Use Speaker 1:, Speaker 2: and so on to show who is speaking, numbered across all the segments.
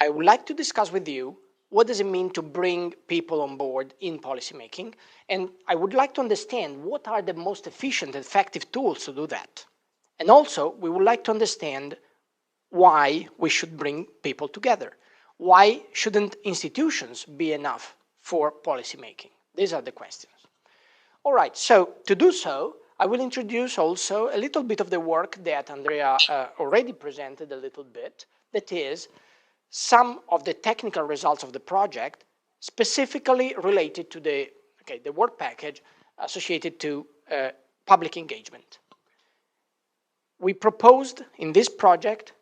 Speaker 1: I would like to discuss with you what does it mean to bring people on board in policymaking, and I would like to understand what are the most efficient and effective tools to do that. And also, we would like to understand why we should bring people together. Why shouldn't institutions be enough for policymaking? These are the questions. All right, so to do so, I will introduce also a little bit of the work that Andrea already presented a little bit, that is, some of the technical results of the project specifically related to the work package associated to public engagement. We proposed in this project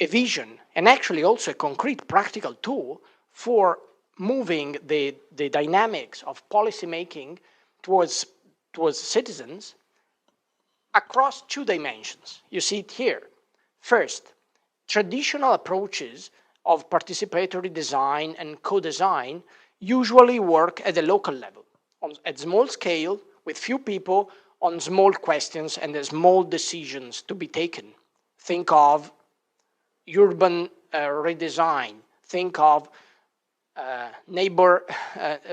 Speaker 1: a vision and actually also a concrete practical tool for moving the dynamics of policymaking towards citizens across two dimensions. You see it here. First, traditional approaches of participatory design and co-design usually work at the local level, at small scale, with few people, on small questions and small decisions to be taken. Think of urban redesign. Think of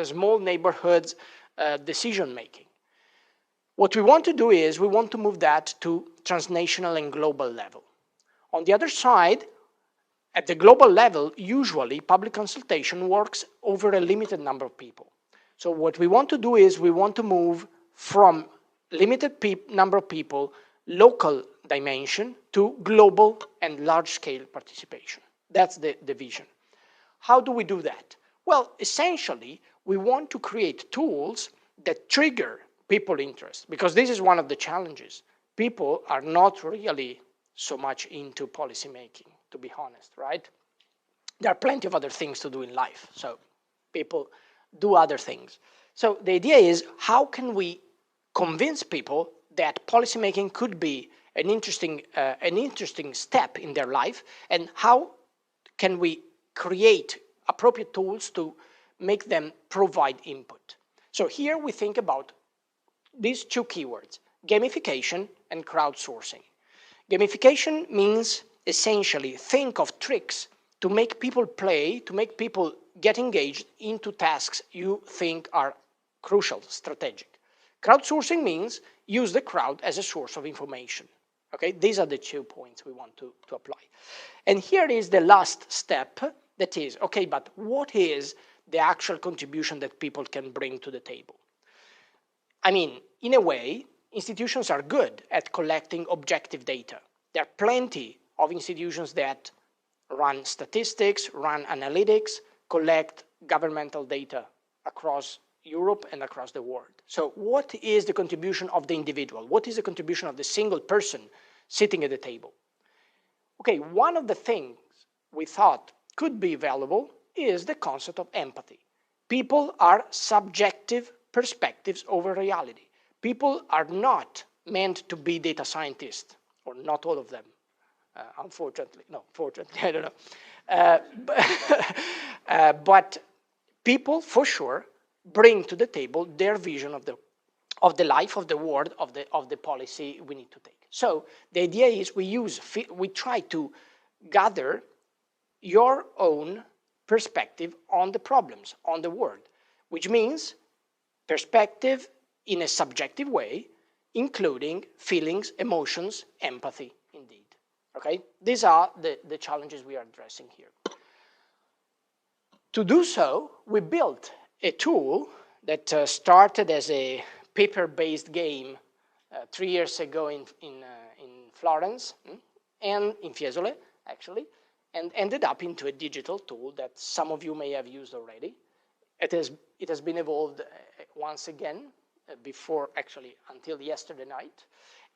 Speaker 1: small neighborhoods decision-making. What we want to do is we want to move that to transnational and global level. On the other side, at the global level, usually public consultation works over a limited number of people. So what we want to do is we want to move from limited number of people, local dimension, to global and large-scale participation. That's the vision. How do we do that? Well, essentially, we want to create tools that trigger people interest, because this is one of the challenges. People are not really so much into policymaking, to be honest, right? There are plenty of other things to do in life, so people do other things. So the idea is, how can we convince people that policymaking could be an interesting step in their life, and how can we create appropriate tools to make them provide input? So here we think about these two keywords, gamification and crowdsourcing. Gamification means essentially think of tricks to make people play, to make people get engaged into tasks you think are crucial, strategic. Crowdsourcing means use the crowd as a source of information. Okay, these are the 2 points we want to apply. And here is the last step, that is, okay, but what is the actual contribution that people can bring to the table? I mean, in a way, institutions are good at collecting objective data. There are plenty of institutions that run statistics, run analytics, collect governmental data across Europe and across the world. So what is the contribution of the individual? What is the contribution of the single person sitting at the table? Okay, one of the things we thought could be valuable is the concept of empathy. People are subjective perspectives over reality. People are not meant to be data scientists, or not all of them, unfortunately. No, fortunately, I don't know. But people, for sure, bring to the table their vision of the life, of the world, of the policy we need to take. So the idea is we try to gather your own perspective on the problems, on the world, which means perspective in a subjective way, including feelings, emotions, empathy, indeed. Okay? These are the challenges we are addressing here. To do so, we built a tool that started as a paper-based game 3 years ago in Florence, and in Fiesole, actually, and ended up into a digital tool that some of you may have used already. It has been evolved once again, before actually until yesterday night,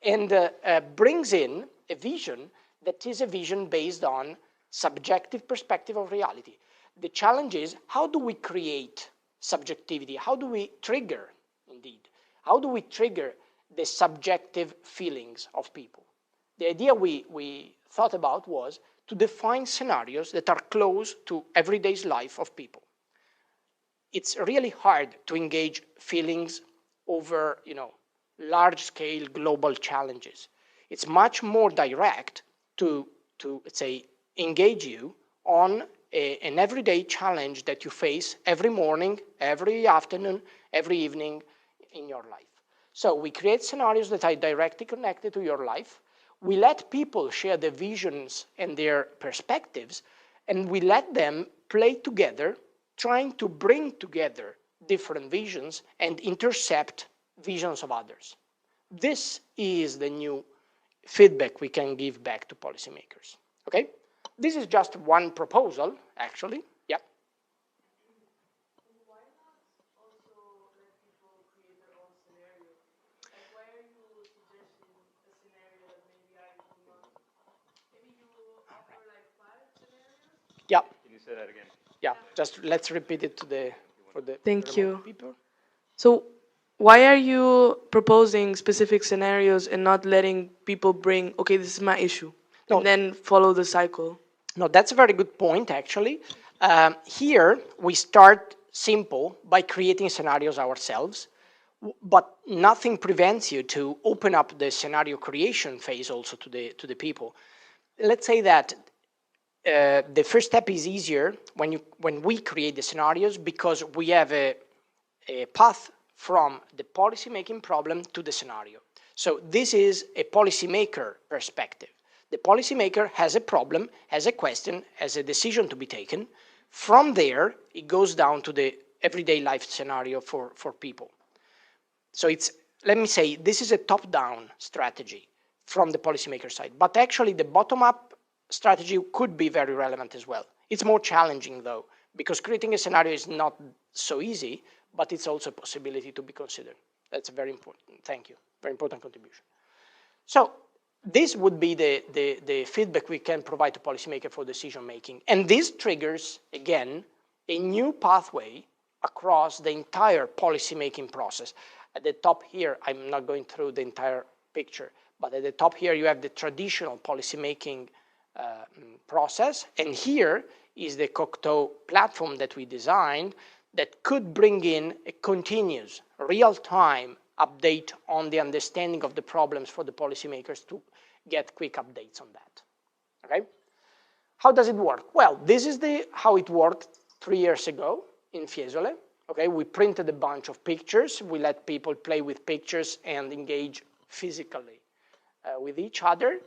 Speaker 1: and brings in a vision that is a vision based on subjective perspective of reality. The challenge is, how do we create subjectivity? How do we trigger, indeed? How do we trigger the subjective feelings of people? The idea we thought about was to define scenarios that are close to everyday's life of people. It's really hard to engage feelings over, large-scale global challenges. It's much more direct to let's say, engage you on an everyday challenge that you face every morning, every afternoon, every evening in your life. So we create scenarios that are directly connected to your life. We let people share their visions and their perspectives, and we let them play together, trying to bring together different visions and intercept visions of others. This is the new feedback we can give back to policymakers. Okay? This is just one proposal, actually. Yeah.
Speaker 2: Why not also let people create their own scenario? Like, why are you suggesting a scenario that maybe I will not? Maybe you offer like 5 scenarios?
Speaker 1: Yeah.
Speaker 3: Can you say that again?
Speaker 1: Yeah. Just let's repeat it for the
Speaker 2: Thank you.
Speaker 1: people.
Speaker 2: So, why are you proposing specific scenarios and not letting people bring, okay, this is my issue, and then follow the cycle?
Speaker 1: No, that's a very good point, actually. Here, we start simple by creating scenarios ourselves, but nothing prevents you to open up the scenario creation phase also to the people. Let's say that the first step is easier when we create the scenarios because we have a path from the policy-making problem to the scenario. So this is a policymaker perspective. The policymaker has a problem, has a question, has a decision to be taken. From there, it goes down to the everyday life scenario for people. So it's, let me say, this is a top-down strategy from the policymaker side. But actually, the bottom-up strategy could be very relevant as well. It's more challenging, though, because creating a scenario is not so easy, but it's also a possibility to be considered. That's very important. Thank you. Very important contribution. So this would be the feedback we can provide to policymakers for decision making. And this triggers, again, a new pathway across the entire policymaking process. At the top here, I'm not going through the entire picture, but at the top here you have the traditional policymaking process. And here is the Cocteau platform that we designed that could bring in a continuous, real-time update on the understanding of the problems for the policymakers to get quick updates on that. Okay? How does it work? Well, this is how it worked 3 years ago in Fiesole. Okay, we printed a bunch of pictures. We let people play with pictures and engage physically with each other.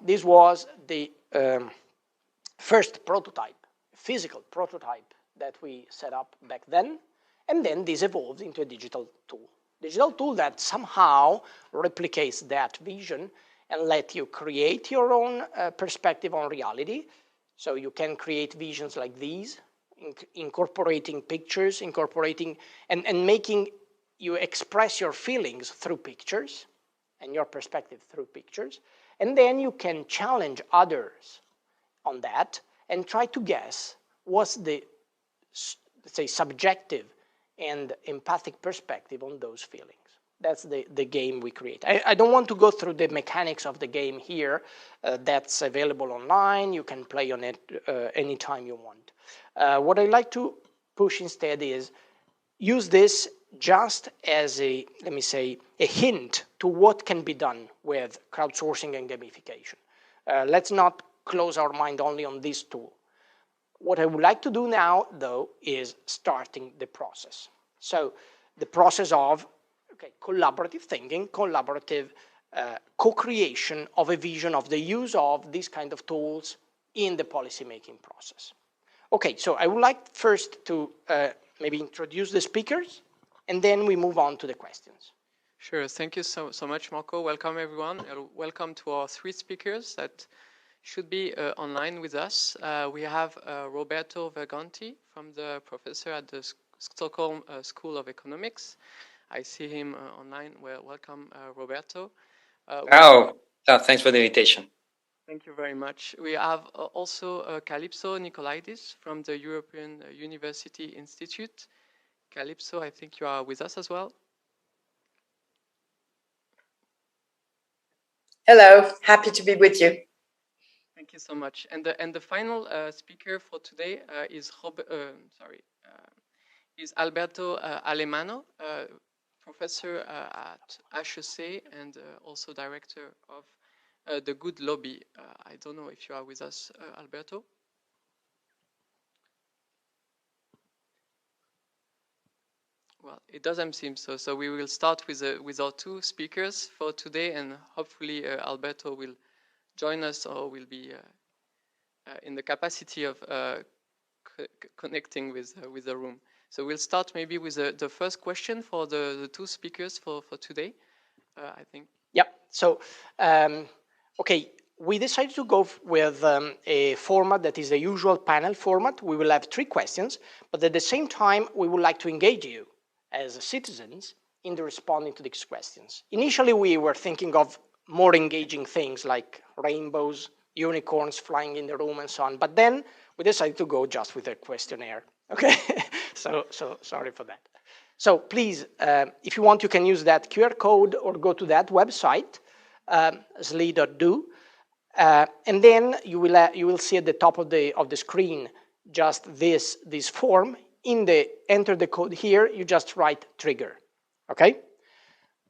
Speaker 1: This was the first prototype, physical prototype that we set up back then. And then this evolved into a digital tool. Digital tool that somehow replicates that vision and let you create your own perspective on reality. So you can create visions like these, incorporating pictures, and making you express your feelings through pictures and your perspective through pictures. And then you can challenge others on that and try to guess what's the, let's say, subjective and empathic perspective on those feelings. That's the game we create. I don't want to go through the mechanics of the game here. That's available online. You can play on it anytime you want. What I like to push instead is use this just as a, let me say, a hint to what can be done with crowdsourcing and gamification. Let's not close our mind only on this tool. What I would like to do now, though, is starting the process. So the process of collaborative thinking, collaborative co-creation of a vision of the use of these kind of tools in the policy-making process. Okay, so I would like first to maybe introduce the speakers, and then we move on to the questions.
Speaker 4: Sure, thank you so much, Marco. Welcome, everyone. Welcome to our 3 speakers that should be online with us. We have Roberto Verganti, from the professor at the Stockholm School of Economics. I see him online. Well, welcome, Roberto.
Speaker 5: Thanks for the invitation.
Speaker 4: Thank you very much. We have also Calypso Nikolaidis from the European University Institute. Calypso, I think you are with us as well.
Speaker 6: Hello, happy to be with you.
Speaker 4: Thank you so much. And the final speaker for today is Alberto Alemano, professor at HEC and also director of the Good Lobby. I don't know if you are with us, Alberto. Well, it doesn't seem so. So we will start with our two speakers for today, and hopefully Alberto will join us or will be in the capacity of connecting with the room. So we'll start maybe with the first question for the two speakers for today, I think.
Speaker 1: Yeah, so, okay, we decided to go with a format that is the usual panel format. We will have 3 questions, but at the same time, we would like to engage you as citizens in the responding to these questions. Initially, we were thinking of more engaging things like rainbows, unicorns flying in the room and so on, but then we decided to go just with a questionnaire, okay? so sorry for that. So please, if you want, you can use that QR code or go to that website, sli.do, and then you will see at the top of the screen just this form. Enter the code here. You just write trigger, okay?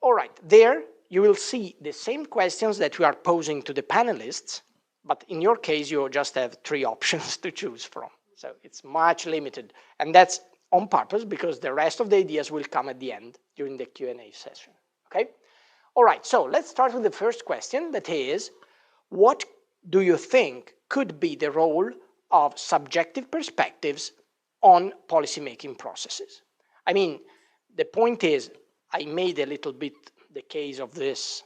Speaker 1: All right. There you will see the same questions that we are posing to the panelists, but in your case you just have 3 options to choose from. So it's much limited, and that's on purpose because the rest of the ideas will come at the end during the Q&A session, okay? All right, so let's start with the first question, that is, what do you think could be the role of subjective perspectives on policymaking processes? I mean, the point is, I made a little bit the case of this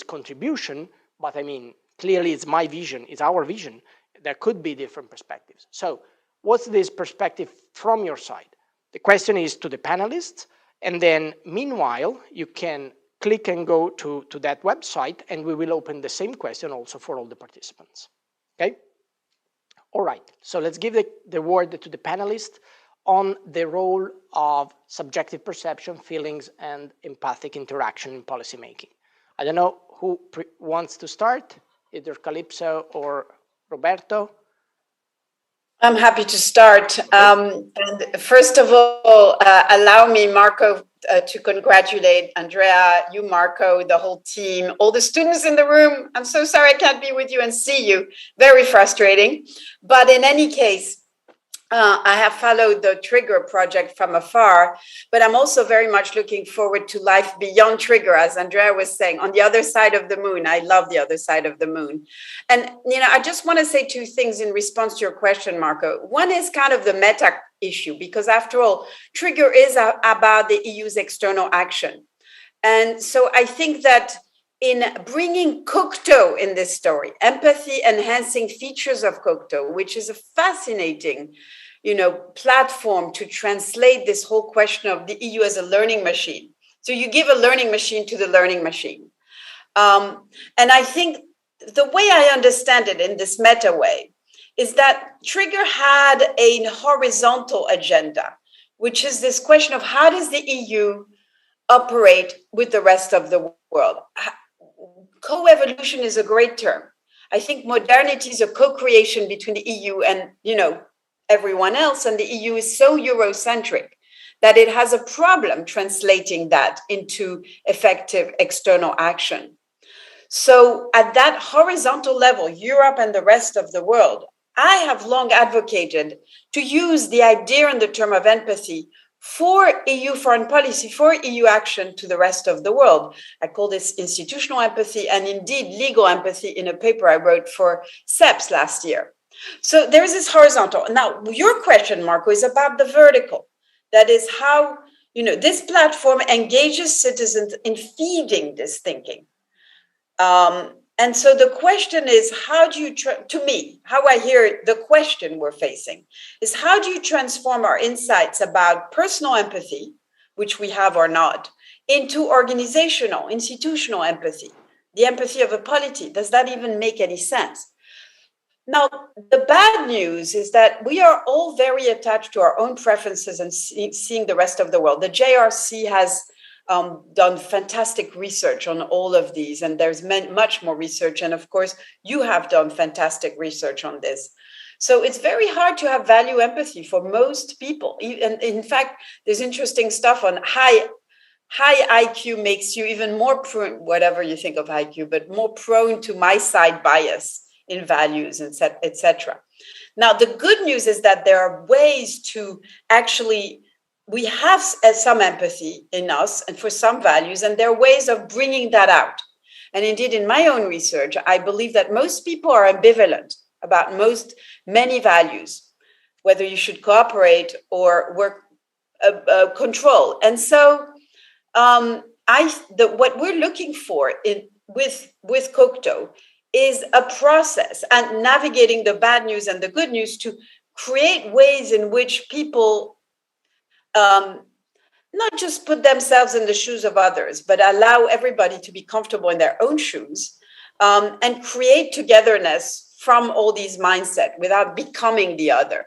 Speaker 1: contribution, but I mean, clearly it's my vision, it's our vision. There could be different perspectives. So what's this perspective from your side? The question is to the panelists, and then meanwhile, you can click and go to that website, and we will open the same question also for all the participants, okay? All right, so let's give the word to the panelists on the role of subjective perception, feelings, and empathic interaction in policymaking. I don't know who wants to start, either Calypso or Roberto.
Speaker 6: I'm happy to start. And first of all, allow me, Marco, to congratulate Andrea, you, Marco, the whole team, all the students in the room. I'm so sorry I can't be with you and see you. Very frustrating. But in any case, I have followed the Trigger project from afar, but I'm also very much looking forward to life beyond Trigger, as Andrea was saying, on the other side of the moon. I love the other side of the moon. And, I just want to say 2 things in response to your question, Marco. One is kind of the meta issue, because after all, Trigger is about the EU's external action. And so I think that in bringing Cocteau in this story, empathy enhancing features of Cocteau, which is a fascinating, platform to translate this whole question of the EU as a learning machine. So you give a learning machine to the learning machine. And I think the way I understand it in this meta way is that Trigger had a horizontal agenda, which is this question of how does the EU operate with the rest of the world? Co-evolution is a great term. I think modernity is a co-creation between the EU and, everyone else. And the EU is so Eurocentric that it has a problem translating that into effective external action. So at that horizontal level, Europe and the rest of the world, I have long advocated to use the idea and the term of empathy for EU foreign policy, for EU action to the rest of the world. I call this institutional empathy and indeed legal empathy in a paper I wrote for CEPS last year. So there is this horizontal. Now, your question, Marco, is about the vertical. That is how, this platform engages citizens in feeding this thinking. And so the question is, how do you, to me, how I hear the question we're facing is how do you transform our insights about personal empathy, which we have or not, into organizational, institutional empathy, the empathy of a polity? Does that even make any sense? Now, the bad news is that we are all very attached to our own preferences and seeing the rest of the world. The JRC has done fantastic research on all of these, and there's much more research. And of course, you have done fantastic research on this. So it's very hard to have value empathy for most people. And in fact, there's interesting stuff on high IQ makes you even more prone, whatever you think of IQ, but more prone to my side bias in values, etc. Now, the good news is that there are ways to actually we have some empathy in us and for some values, and there are ways of bringing that out. And indeed, in my own research, I believe that most people are ambivalent about many values, whether you should cooperate or work control. And so what we're looking for with Cocteau is a process and navigating the bad news and the good news to create ways in which people not just put themselves in the shoes of others, but allow everybody to be comfortable in their own shoes, and create togetherness from all these mindsets without becoming the other.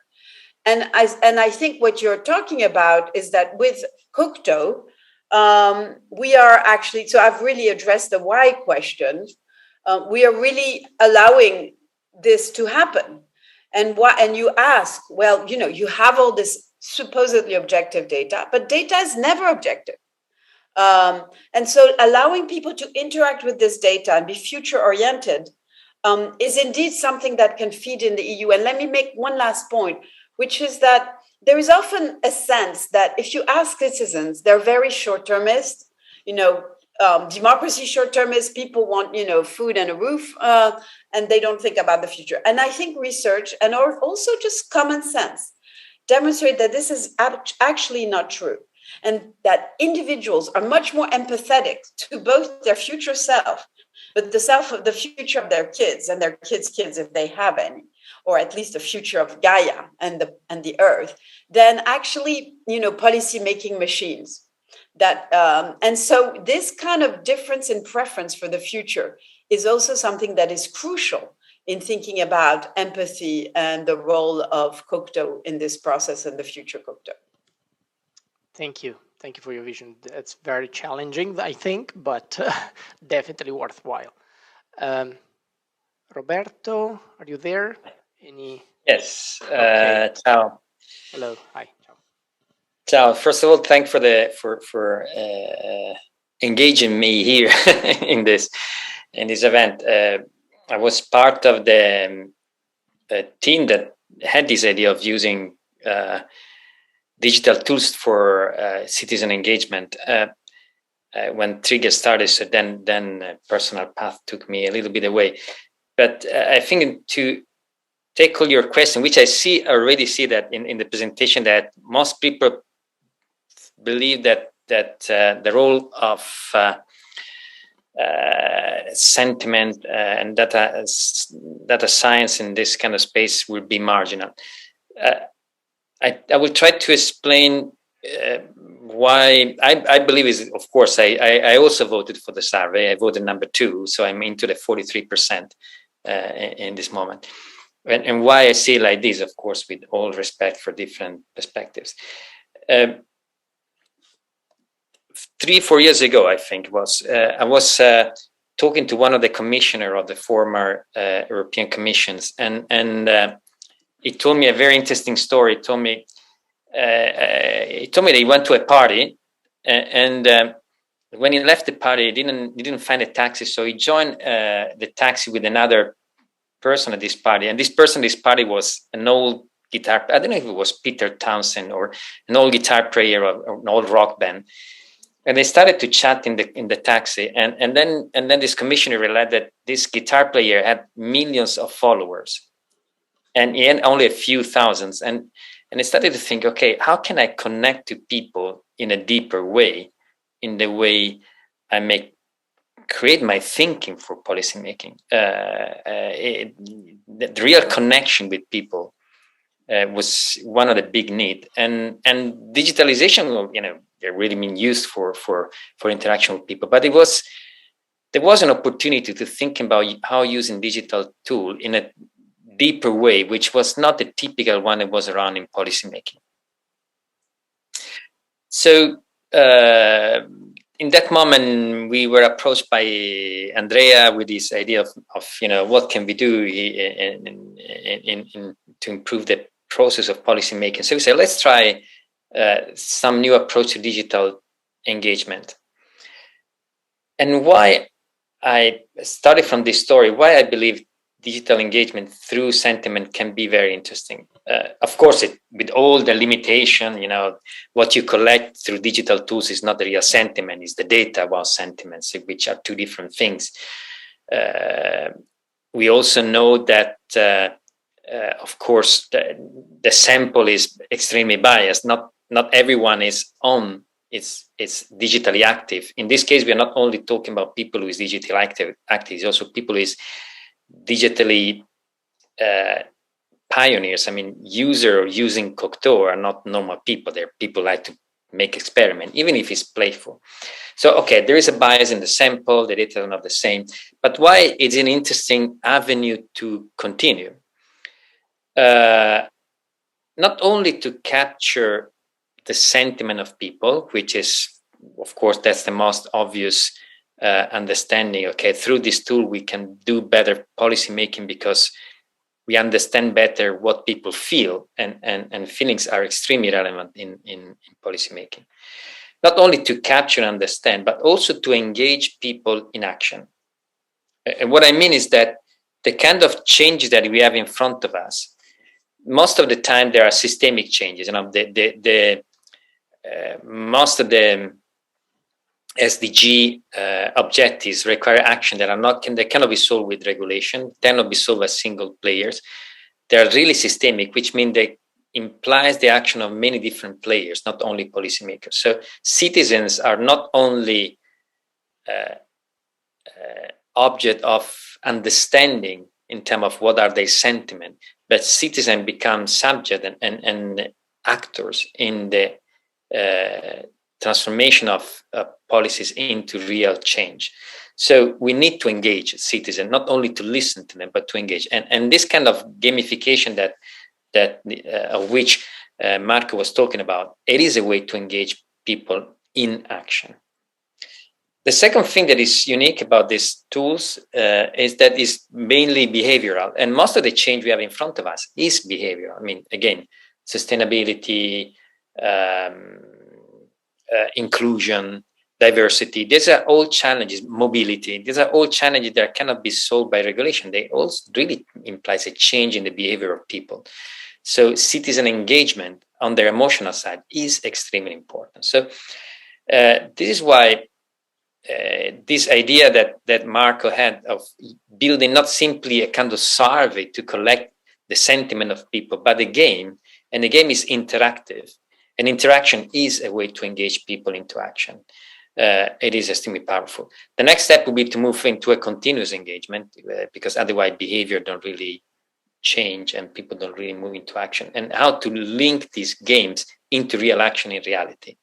Speaker 6: And I think what you're talking about is that with Cocteau, we are actually, so I've really addressed the why question. We are really allowing this to happen. And you ask, well, you have all this supposedly objective data, but data is never objective. And so allowing people to interact with this data and be future oriented is indeed something that can feed in the EU. And let me make one last point, which is that there is often a sense that if you ask citizens, they're very short-termist, democracy short-termist, people want, food and a roof, and they don't think about the future. And I think research and also just common sense demonstrate that this is actually not true, and that individuals are much more empathetic to both their future self, but the self of the future of their kids and their kids' kids, if they have any, or at least the future of Gaia and the Earth, than actually, policy-making machines. And so this kind of difference in preference for the future is also something that is crucial in thinking about empathy and the role of Cocteau in this process and the future Cocteau.
Speaker 1: Thank you. Thank you for your vision. It's very challenging, I think, but definitely worthwhile. Roberto, are you there?
Speaker 5: Yes.
Speaker 1: Okay.
Speaker 5: Ciao.
Speaker 1: Hello. Hi. Ciao.
Speaker 5: Ciao. First of all, thanks for engaging me here in this event. I was part of the team that had this idea of using digital tools for citizen engagement when Trigger started. So then personal path took me a little bit away. But I think to tackle your question, which I already see that in the presentation, that most people believe that the role of sentiment and data science in this kind of space will be marginal. I will try to explain why I believe is, of course, I also voted for the survey. I voted number 2, so I'm into the 43% in this moment. And why I see it like this, of course, with all respect for different perspectives. 3-4 years ago, I think it was, I was talking to one of the commissioner of the former European Commissions, and he told me a very interesting story. He told me that he went to a party, and when he left the party, he didn't find a taxi, so he joined the taxi with another person at this party, and this person at this party was an old guitar. I don't know if it was Peter Townsend or an old guitar player of an old rock band. And they started to chat in the taxi, and then this commissioner realized that this guitar player had millions of followers, and he had only a few thousands. And I started to think, okay, how can I connect to people in a deeper way, in the way I create my thinking for policymaking? The real connection with people was one of the big need, and digitalization, they really been used for interaction with people, but there was an opportunity to think about how using digital tool in a deeper way, which was not the typical one that was around in policymaking. So in that moment, we were approached by Andrea with this idea of what can we do to improve the process of policymaking. So we said, let's try some new approach to digital engagement. And why I started from this story, why I believe digital engagement through sentiment can be very interesting. Of course, with all the limitation, what you collect through digital tools is not the real sentiment, it's the data about sentiments, which are two different things. We also know that, of course, the sample is extremely biased. Not everyone is it's digitally active. In this case, we are not only talking about people who is digitally active, it's also people who is digitally pioneers. I mean, using Cocteau are not normal people. They're people like to make experiment, even if it's playful. So, okay, there is a bias in the sample, the data are not the same, but why it's an interesting avenue to continue? Not only to capture the sentiment of people, which is, of course, that's the most obvious understanding. Okay, through this tool, we can do better policy making because we understand better what people feel, and feelings are extremely relevant in policy making. Not only to capture and understand, but also to engage people in action. And what I mean is that the kind of changes that we have in front of us, most of the time there are systemic changes. Most of the SDG objectives require action they cannot be solved with regulation, cannot be solved by single players. They are really systemic, which means they implies the action of many different players, not only policymakers. So citizens are not only object of understanding in terms of what are their sentiment, but citizens become subject and actors in the transformation of policies into real change. So we need to engage citizens, not only to listen to them, but to engage. And this kind of gamification of which Marco was talking about, it is a way to engage people in action. The second thing that is unique about these tools is that it's mainly behavioral, and most of the change we have in front of us is behavioral. I mean, again, sustainability, inclusion, diversity, these are all challenges, mobility, these are all challenges that cannot be solved by regulation. They also really implies a change in the behavior of people. So citizen engagement on their emotional side is extremely important. So this is why this idea that Marco had of building not simply a kind of survey to collect the sentiment of people, but a game, and the game is interactive. And interaction is a way to engage people into action. It is extremely powerful. The next step will be to move into a continuous engagement, because otherwise behavior don't really change and people don't really move into action. And how to link these games into real action in reality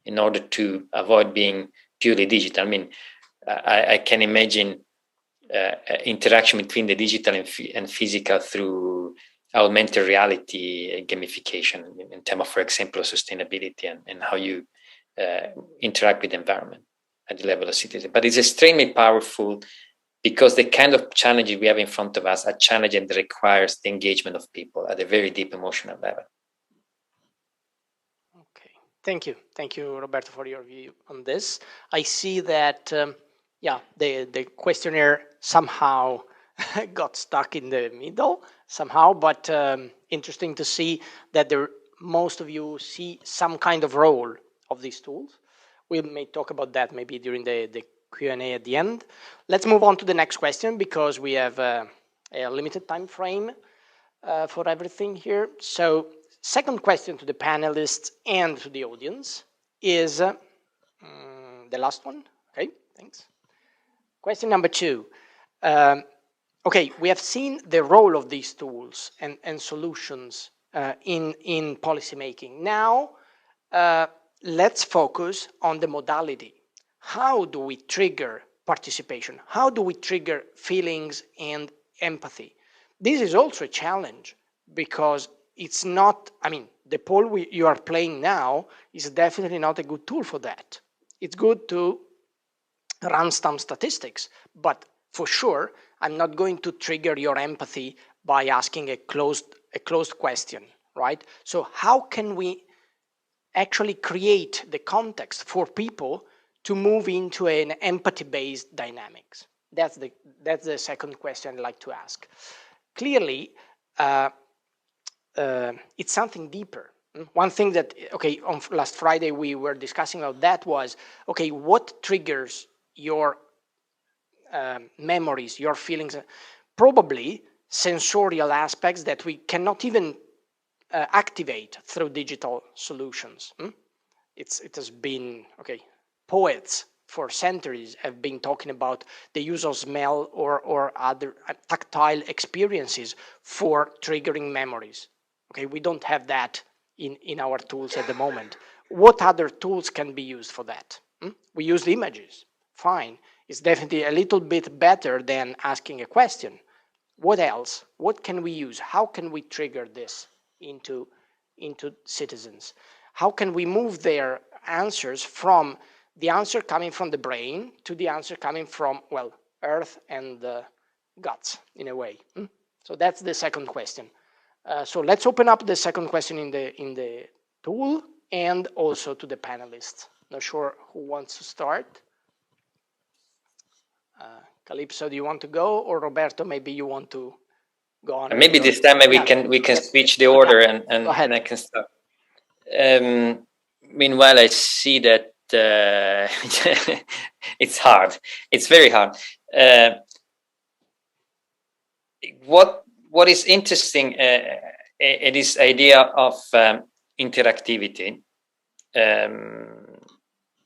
Speaker 5: in order to avoid being purely digital. I mean, I can imagine interaction between the digital and physical through augmented reality gamification in terms of, for example, sustainability and how you interact with the environment at the level of citizen. But it's extremely powerful because the kind of challenges we have in front of us are challenges that requires the engagement of people at a very deep emotional level.
Speaker 1: Okay, thank you, Roberto, for your view on this. I see that the questionnaire somehow got stuck in the middle somehow, but interesting to see that most of you see some kind of role of these tools. We may talk about that maybe during the Q&A at the end. Let's move on to the next question because we have a limited time frame for everything here. So second question to the panelists and to the audience is the last one. Okay, thanks. Question number 2. Okay, we have seen the role of these tools and solutions in policymaking. Now, let's focus on the modality. How do we trigger participation? How do we trigger feelings and empathy? This is also a challenge because it's not, I mean, the poll you are playing now is definitely not a good tool for that. It's good to run some statistics, but for sure, I'm not going to trigger your empathy by asking a closed question, right? So how can we actually create the context for people to move into an empathy-based dynamics? That's the second question I'd like to ask. Clearly, it's something deeper. One thing that, okay, on last Friday we were discussing about that was, okay, what triggers your memories, your feelings? Probably sensorial aspects that we cannot even activate through digital solutions. It has been, okay, poets for centuries have been talking about the use of smell or other tactile experiences for triggering memories. Okay, we don't have that in our tools at the moment. What other tools can be used for that? We use images, fine. It's definitely a little bit better than asking a question. What else? What can we use? How can we trigger this into citizens? How can we move their answers from the answer coming from the brain to the answer coming from, well, earth and the guts, in a way? So that's the second question. So let's open up the second question in the tool and also to the panelists. Not sure who wants to start. Calypso, do you want to go, or Roberto? Maybe you want to go on.
Speaker 5: Maybe this time we can switch the order and I can start. Meanwhile, I see that it's hard. It's very hard. What is interesting is this idea of interactivity,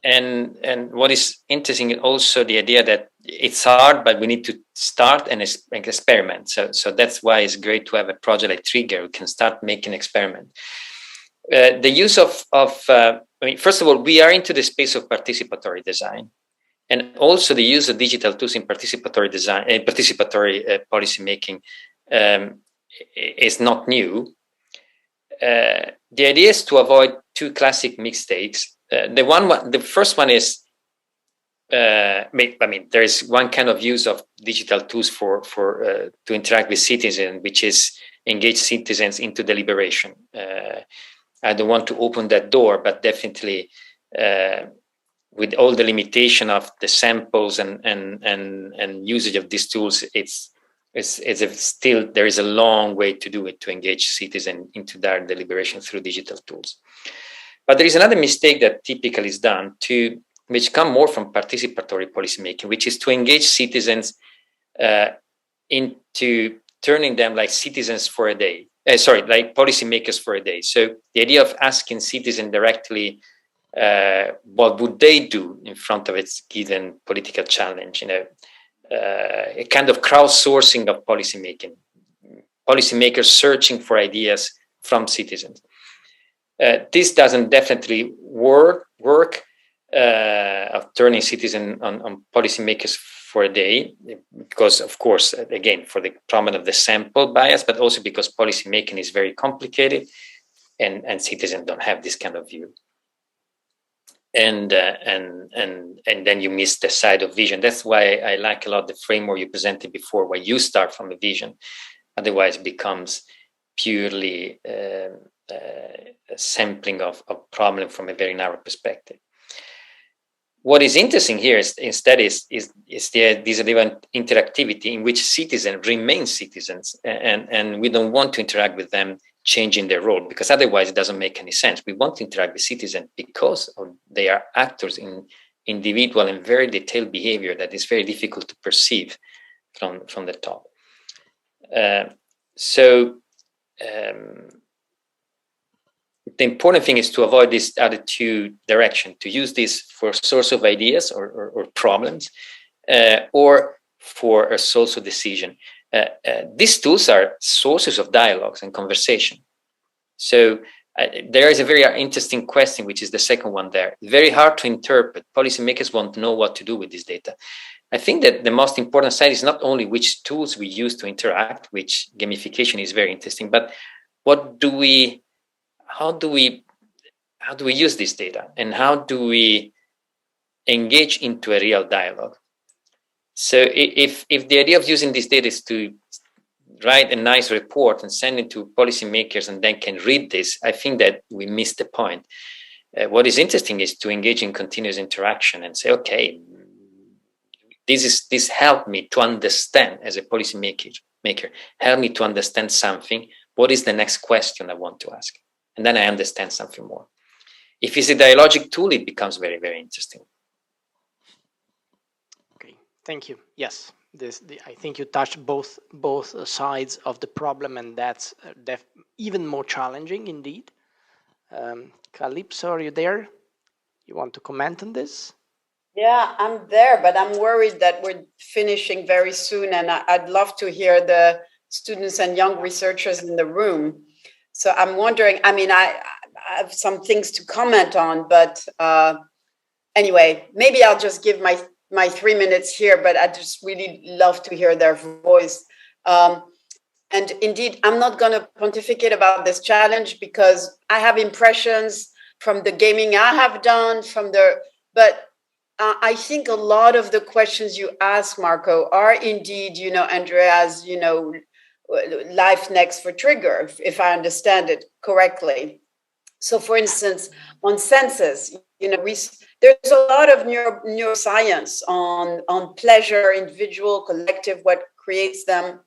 Speaker 5: and what is interesting is also the idea that it's hard, but we need to start and experiment. So that's why it's great to have a project like Trigger. We can start making experiment. The use of I mean, first of all, we are into the space of participatory design, and also the use of digital tools in participatory design and participatory policy making is not new. The idea is to avoid two classic mistakes. The first one is, I mean, there is one kind of use of digital tools for to interact with citizens, which is engage citizens into deliberation. I don't want to open that door, but definitely with all the limitation of the samples and usage of these tools, still there is a long way to do it, to engage citizens into their deliberation through digital tools. But there is another mistake that typically is done, which come more from participatory policymaking, which is to engage citizens into turning them like citizens for a day. Like policymakers for a day. So the idea of asking citizens directly what would they do in front of its given political challenge, a kind of crowdsourcing of policymaking, policymakers searching for ideas from citizens. This doesn't definitely work of turning citizens on policymakers for a day, because of course, again, for the problem of the sample bias, but also because policymaking is very complicated and citizens don't have this kind of view. And then you miss the side of vision. That's why I like a lot the framework you presented before, where you start from the vision. Otherwise, it becomes purely a sampling of problem from a very narrow perspective. What is interesting here is instead this interactivity in which citizens remain citizens, and we don't want to interact with them changing their role, because otherwise it doesn't make any sense. We want to interact with citizens because they are actors in individual and very detailed behavior that is very difficult to perceive from the top. The important thing is to avoid this other two direction, to use this for source of ideas or problems, or for a source of decision. These tools are sources of dialogues and conversation. So there is a very interesting question, which is the second one there. Very hard to interpret. Policymakers won't know what to do with this data. I think that the most important side is not only which tools we use to interact, which gamification is very interesting, but how do we use this data, and how do we engage into a real dialogue? So if the idea of using this data is to write a nice report and send it to policymakers and then can read this, I think that we missed the point. What is interesting is to engage in continuous interaction and say, okay, This helped me to understand as a policy maker, help me to understand something. What is the next question I want to ask? And then I understand something more. If it's a dialogic tool, it becomes very, very interesting.
Speaker 1: Okay, thank you. Yes, I think you touched both sides of the problem, and that's even more challenging indeed. Calypso, are you there? You want to comment on this?
Speaker 6: Yeah, I'm there, but I'm worried that we're finishing very soon, and I'd love to hear the students and young researchers in the room. So I'm wondering, I mean, I have some things to comment on, but anyway, maybe I'll just give my 3 minutes here, but I just really love to hear their voice. And indeed, I'm not going to pontificate about this challenge because I have impressions from the gaming I have done, but I think a lot of the questions you ask, Marco, are indeed, Andrea's, life next for Trigger, if I understand it correctly. So, for instance, on senses, there's a lot of neuroscience on pleasure, individual, collective, what creates them.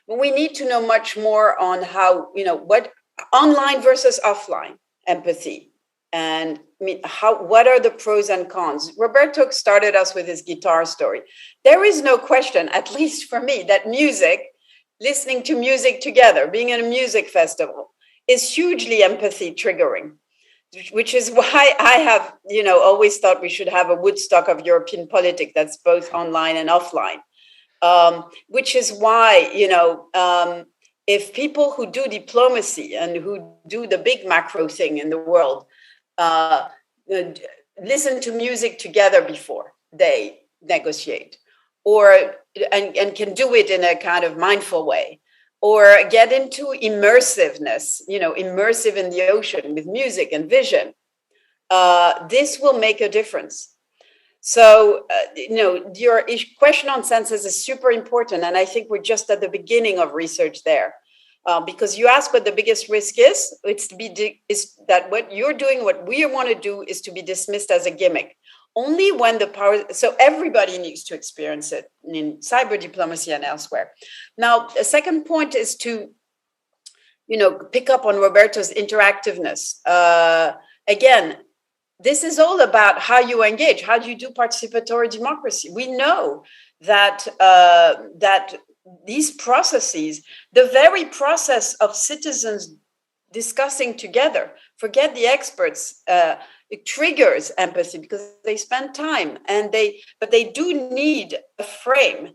Speaker 6: But we need to know much more on how, what online versus offline empathy. And I mean, what are the pros and cons? Roberto started us with his guitar story. There is no question, at least for me, that music, listening to music together, being in a music festival, is hugely empathy triggering, which is why I have, always thought we should have a Woodstock of European politics that's both online and offline. Which is why, if people who do diplomacy and who do the big macro thing in the world listen to music together before they negotiate, and can do it in a kind of mindful way, or get into immersiveness, immersive in the ocean with music and vision, this will make a difference. So, your question on senses is super important. And I think we're just at the beginning of research there. Because you ask what the biggest risk is, is that what you're doing, what we want to do is to be dismissed as a gimmick. Only when the power, so everybody needs to experience it in cyber diplomacy and elsewhere. Now, a second point is to, pick up on Roberto's interactiveness. Again, this is all about how you engage. How do you do participatory democracy? We know that these processes, the very process of citizens discussing together, forget the experts, it triggers empathy because they spend time, but they do need a frame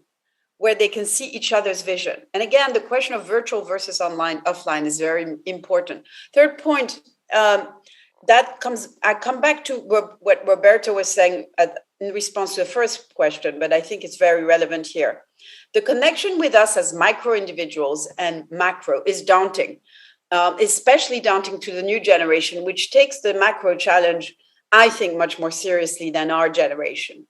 Speaker 6: where they can see each other's vision. And again, the question of virtual versus offline is very important. Third point, I come back to what Roberto was saying in response to the first question, but I think it's very relevant here. The connection with us as micro individuals and macro is daunting, especially daunting to the new generation, which takes the macro challenge, I think, much more seriously than our generation.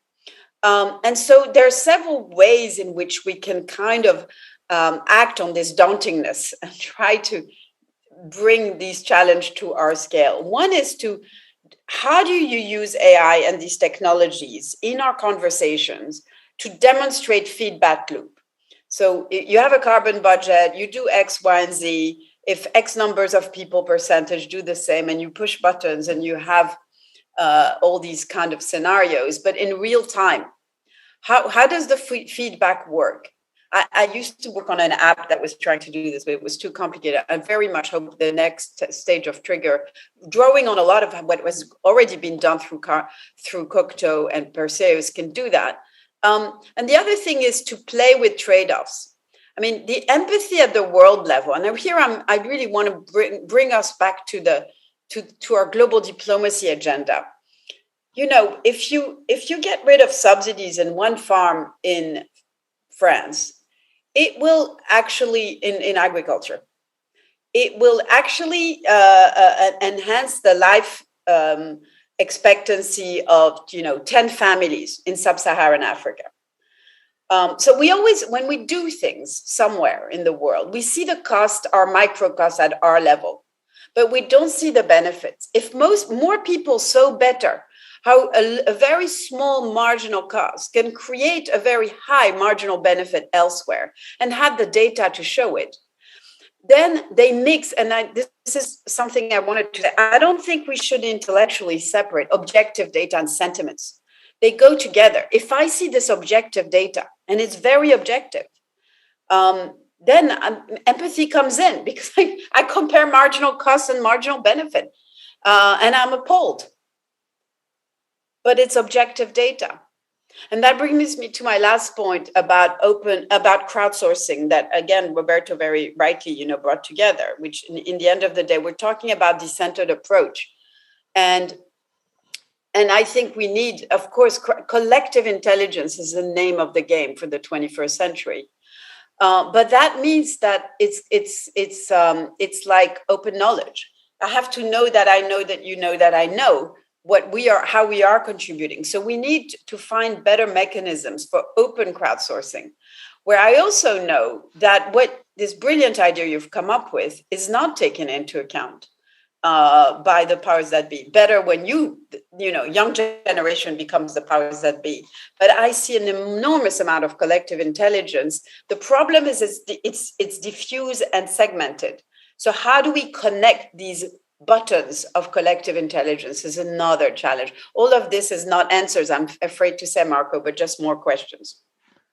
Speaker 6: And so there are several ways in which we can kind of act on this dauntingness and try to bring these challenges to our scale. One is how do you use AI and these technologies in our conversations to demonstrate feedback loop? So you have a carbon budget, you do X, Y, and Z. If X numbers of people percentage do the same, and you push buttons and you have all these kind of scenarios, but in real time, how does the feedback work? I used to work on an app that was trying to do this, but it was too complicated. I very much hope the next stage of Trigger, drawing on a lot of what was already been done through Cocteau and Perseus, can do that. And the other thing is to play with trade-offs. I mean, the empathy at the world level, and here I really want to bring us back to our global diplomacy agenda. If you get rid of subsidies in one farm in France, it will actually, in agriculture, it will actually enhance the life expectancy of 10 families in sub-Saharan Africa. So we always, when we do things somewhere in the world, we see the cost, our micro costs at our level, but we don't see the benefits. If more people sow better, how a very small marginal cost can create a very high marginal benefit elsewhere and have the data to show it. Then they mix, and this is something I wanted to say. I don't think we should intellectually separate objective data and sentiments. They go together. If I see this objective data, and it's very objective, then empathy comes in, because I compare marginal cost and marginal benefit, and I'm appalled. But it's objective data. And that brings me to my last point about crowdsourcing that, again, Roberto very rightly, brought together, which in the end of the day, we're talking about decentered approach. And I think we need, of course, collective intelligence is the name of the game for the 21st century. But that means that it's like open knowledge. I have to know that I know that you know that I know how we are contributing. So we need to find better mechanisms for open crowdsourcing, where I also know that what this brilliant idea you've come up with is not taken into account by the powers that be. Better when young generation becomes the powers that be. But I see an enormous amount of collective intelligence. The problem is it's diffuse and segmented. So how do we connect these buttons of collective intelligence is another challenge. All of this is not answers, I'm afraid to say, Marco, but just more questions.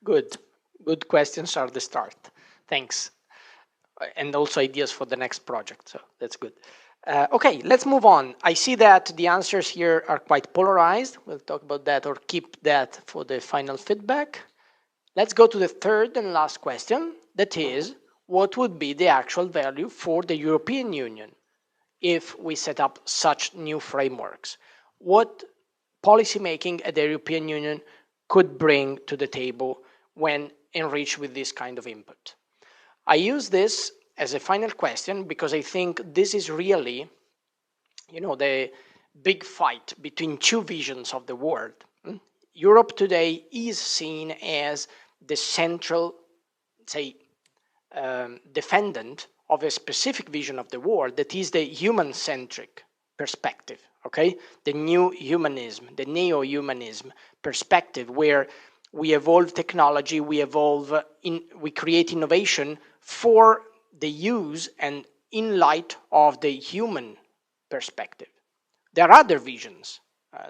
Speaker 1: Good questions are the start. Thanks. And also ideas for the next project, so that's good. Okay, let's move on. I see that the answers here are quite polarized. We'll talk about that or keep that for the final feedback. Let's go to the third and last question. That is, what would be the actual value for the European Union if we set up such new frameworks? What policymaking at the European Union could bring to the table when enriched with this kind of input? I use this as a final question because I think this is really, the big fight between two visions of the world. Europe today is seen as the central, defendant of a specific vision of the world that is the human-centric perspective, okay? The new humanism, the neo-humanism perspective, where we evolve technology, we create innovation for the use and in light of the human perspective. There are other visions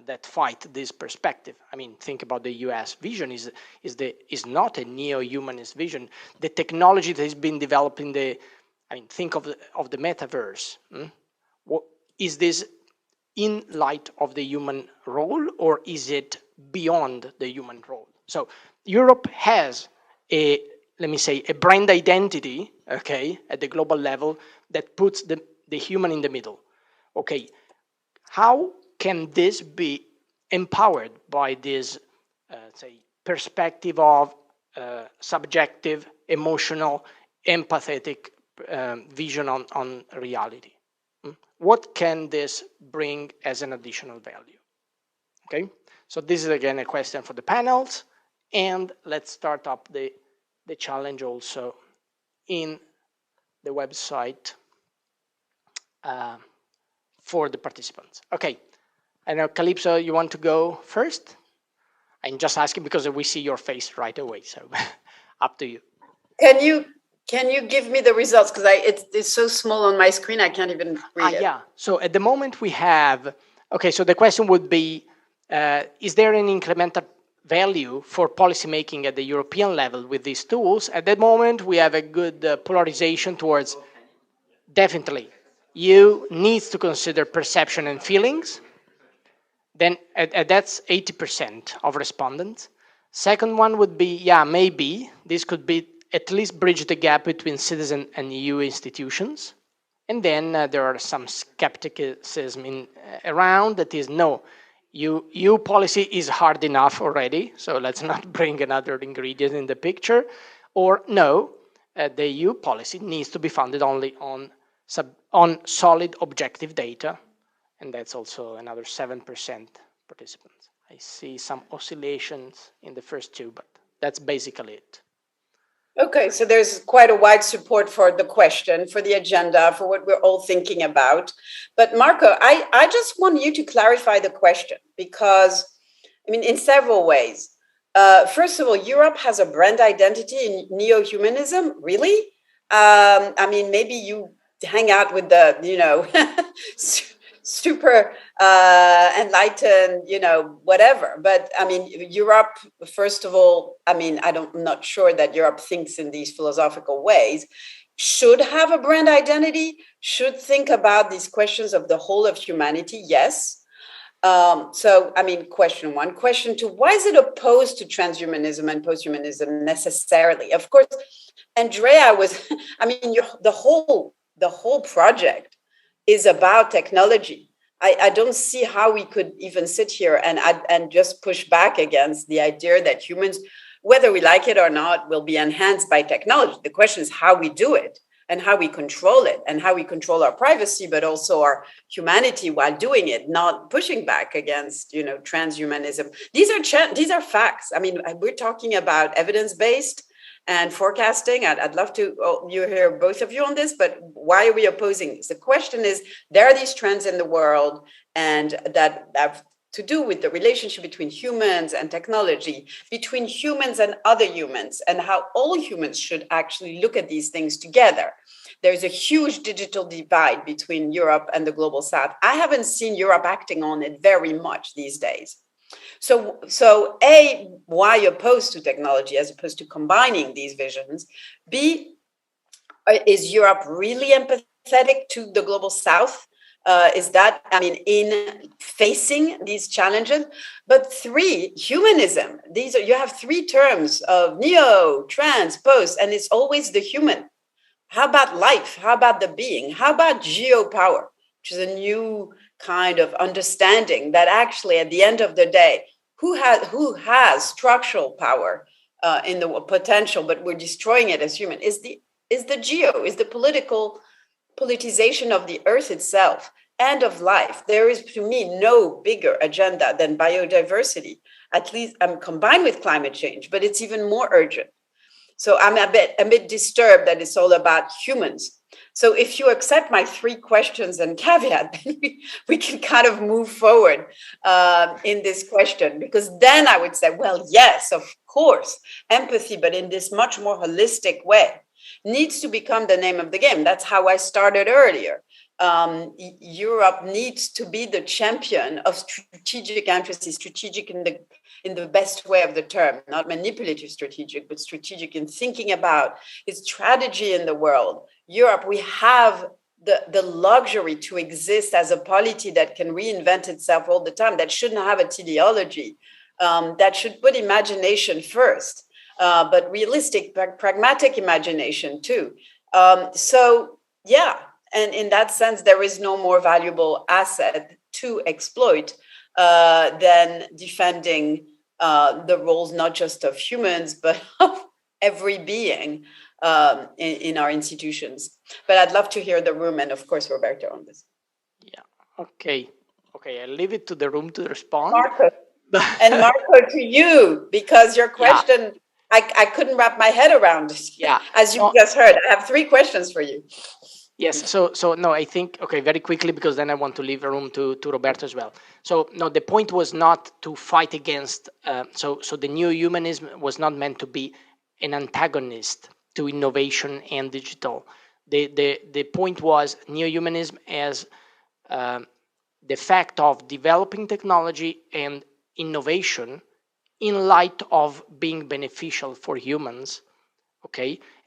Speaker 1: that fight this perspective. I mean, think about the US vision is not a neo-humanist vision. The technology that has been developed think of the metaverse. Is this in light of the human role, or is it beyond the human role? So Europe has a brand identity, okay, at the global level that puts the human in the middle. Okay, how can this be empowered by this, perspective of subjective, emotional, empathetic vision on reality? What can this bring as an additional value? Okay, so this is again a question for the panels, and let's start up the challenge also in the website for the participants. Okay, I know, Calypso, you want to go first? I'm just asking because we see your face right away, so up to you.
Speaker 6: Can you give me the results? Because it's so small on my screen, I can't even read it.
Speaker 1: Yeah, so at the moment we have, okay, so the question would be, is there an incremental value for policymaking at the European level with these tools? At that moment, we have a good polarization towards, definitely, you need to consider perception and feelings. Then that's 80% of respondents. Second one would be, yeah, maybe this could be at least bridge the gap between citizen and EU institutions. And then there are some skepticism around that is, no, EU policy is hard enough already, so let's not bring another ingredient in the picture. Or no, the EU policy needs to be founded only on solid objective data, and that's also another 7% participants. I see some oscillations in the first two, but that's basically it.
Speaker 6: Okay, so there's quite a wide support for the question, for the agenda, for what we're all thinking about. But Marco, I just want you to clarify the question. because, I mean, in several ways. First of all, Europe has a brand identity in neo-humanism. Really? I mean, maybe you hang out with the, super enlightened, whatever. But I mean, Europe, first of all, I mean, I'm not sure that Europe thinks in these philosophical ways, should have a brand identity, should think about these questions of the whole of humanity. Yes. So, I mean, question one. Question two, why is it opposed to transhumanism and posthumanism necessarily? Of course, Andrea was, I mean, the whole project is about technology. I don't see how we could even sit here and just push back against the idea that humans, whether we like it or not, will be enhanced by technology. The question is how we do it and how we control it and how we control our privacy, but also our humanity while doing it, not pushing back against, transhumanism. These are facts. I mean, we're talking about evidence-based and forecasting. I'd love to you hear both of you on this, but why are we opposing this? The question is, there are these trends in the world, and that have to do with the relationship between humans and technology, between humans and other humans, and how all humans should actually look at these things together. There's a huge digital divide between Europe and the global South. I haven't seen Europe acting on it very much these days. So A, why opposed to technology as opposed to combining these visions? B, is Europe really empathetic to the global South? Is that, I mean, in facing these challenges? But three, humanism. You have three terms of neo, trans, post, and it's always the human. How about life? How about the being? How about geopower, which is a new kind of understanding that actually, at the end of the day, who has structural power in the potential, but we're destroying it as human? Is the the politicization of the earth itself and of life. There is, to me, no bigger agenda than biodiversity, at least combined with climate change, but it's even more urgent. So I'm a bit disturbed that it's all about humans. So if you accept my three questions and caveat, then we can kind of move forward in this question, because then I would say, well, yes, of course, empathy, but in this much more holistic way, needs to become the name of the game. That's how I started earlier. Europe needs to be the champion of strategic empathy, strategic in the best way of the term, not manipulative strategic, but strategic in thinking about its strategy in the world. Europe, we have the luxury to exist as a polity that can reinvent itself all the time, that shouldn't have a teleology, that should put imagination first, but realistic, pragmatic imagination too. So, yeah, and in that sense, there is no more valuable asset to exploit than defending the roles not just of humans, but of every being in our institutions. But I'd love to hear the room and, of course, Roberto on this.
Speaker 1: Yeah, okay, I'll leave it to the room to respond.
Speaker 6: Marco. And Marco, to you, because your question, yeah. I couldn't wrap my head around it.
Speaker 1: Yeah.
Speaker 6: As you just heard, I have three questions for you.
Speaker 1: Yes, so no, I think, very quickly, because then I want to leave room to Roberto as well. So, no, the point was not to fight against, so the new humanism was not meant to be an antagonist to innovation and digital. The point was neo-humanism as the fact of developing technology and innovation in light of being beneficial for humans,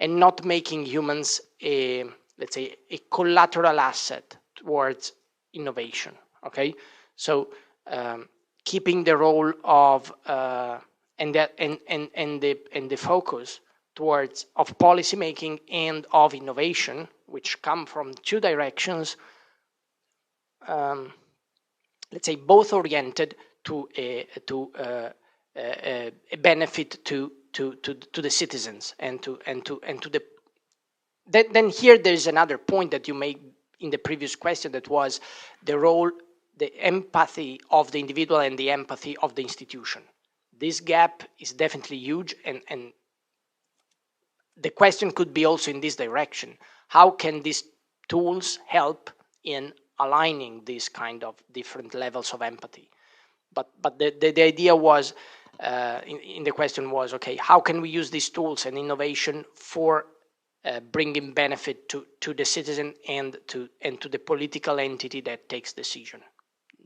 Speaker 1: and not making humans let's say a collateral asset towards innovation. So keeping the role of and the focus towards of policymaking and of innovation, which come from two directions. Let's say both oriented to a benefit to the citizens and to the. Then here there is another point that you made in the previous question, that was the role, the empathy of the individual and the empathy of the institution. This gap is definitely huge, and the question could be also in this direction. How can these tools help in aligning these kind of different levels of empathy? But the idea was, in the question was, okay, how can we use these tools and innovation for bringing benefit to the citizen and to the political entity that takes decision.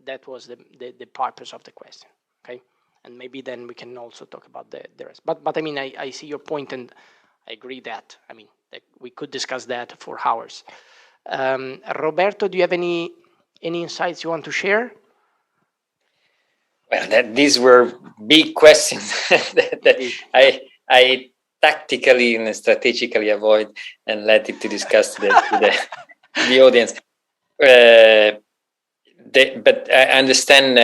Speaker 1: That was the purpose of the question. Okay, and maybe then we can also talk about the rest. But I mean, I see your point, and I agree that, I mean, that we could discuss that for hours. Roberto, do you have any insights you want to share?
Speaker 5: Well, these were big questions that I tactically and strategically avoid and let it to discuss to the audience. But I understand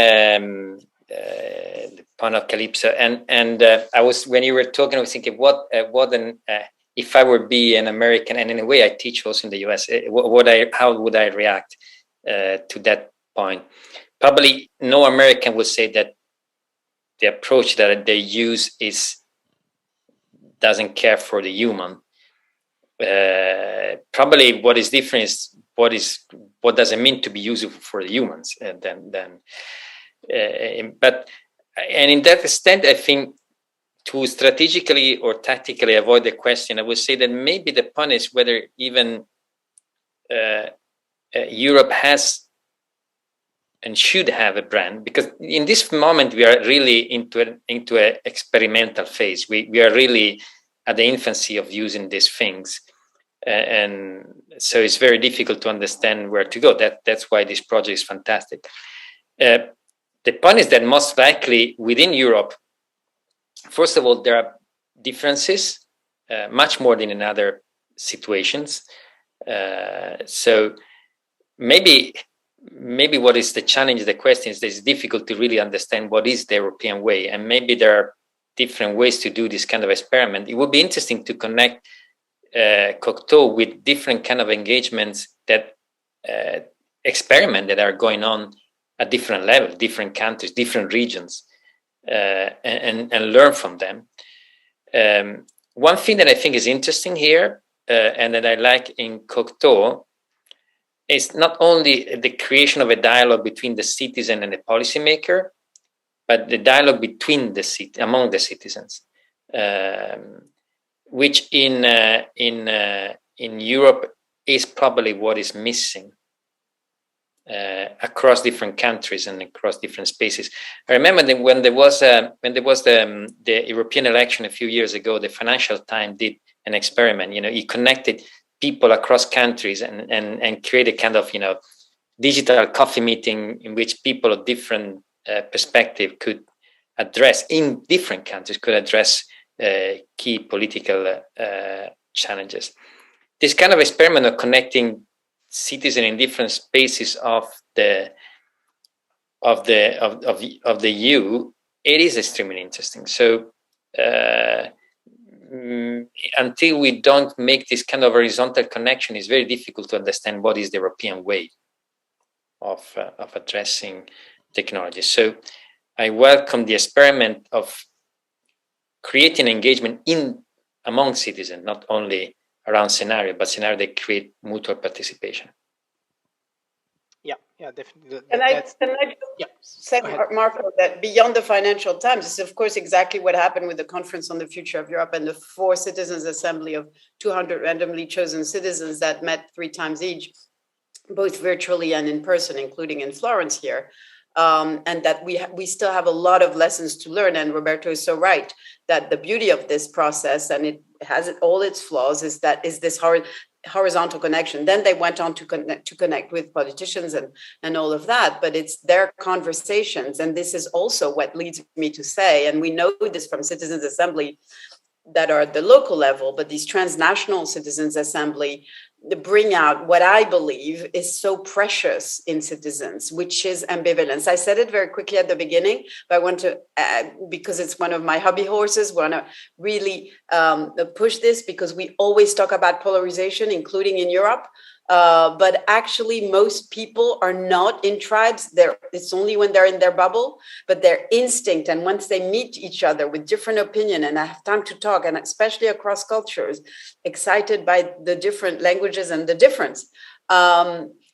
Speaker 5: the point of Calypso, and I was, when you were talking, I was thinking, if I were be an American, and in a way I teach also in the US, how would I react to that point? Probably no American would say that the approach that they use doesn't care for the human. Probably what is different is what does it mean to be useful for the humans. But in that extent, I think to strategically or tactically avoid the question, I would say that maybe the point is whether even Europe has and should have a brand, because in this moment we are really into an experimental phase. We are really at the infancy of using these things, and so it's very difficult to understand where to go. That's why this project is fantastic. The point is that most likely within Europe, first of all, there are differences, much more than in other situations. So maybe what is the challenge, the question is that it's difficult to really understand what is the European way. And maybe there are different ways to do this kind of experiment. It would be interesting to connect Cocteau with different kind of engagements that experiment that are going on at different levels, different countries, different regions, and learn from them. One thing that I think is interesting here, and that I like in Cocteau, is not only the creation of a dialogue between the citizen and the policymaker, but the dialogue between among the citizens, which in Europe is probably what is missing across different countries and across different spaces. I remember that when there was the European election a few years ago, the Financial Times did an experiment. It connected people across countries and create a kind of digital coffee meeting in which people of different perspective could address in different countries key political challenges. This kind of experiment of connecting citizens in different spaces of the EU, it is extremely interesting. So until we don't make this kind of horizontal connection, it's very difficult to understand what is the European way of addressing technology. So I welcome the experiment of creating engagement among citizens, not only around scenario, but scenario that create mutual participation.
Speaker 1: Yeah, definitely.
Speaker 6: And I say, Marco, that beyond the Financial Times, is of course exactly what happened with the Conference on the Future of Europe and the 4 citizens' assembly of 200 randomly chosen citizens that met 3 times each, both virtually and in person, including in Florence here. And that we still have a lot of lessons to learn. And Roberto is so right that the beauty of this process, and it has all its flaws, is this horizontal connection. Then they went on to connect with politicians and all of that, but it's their conversations. And this is also what leads me to say, and we know this from Citizens Assembly that are at the local level, but these transnational Citizens Assembly bring out what I believe is so precious in citizens, which is ambivalence. I said it very quickly at the beginning, but I want to, because it's one of my hobby horses, want to really push this, because we always talk about polarization, including in Europe. But actually, most people are not in tribes. It's only when they're in their bubble, but their instinct. And once they meet each other with different opinion and have time to talk, and especially across cultures, excited by the different languages and the difference,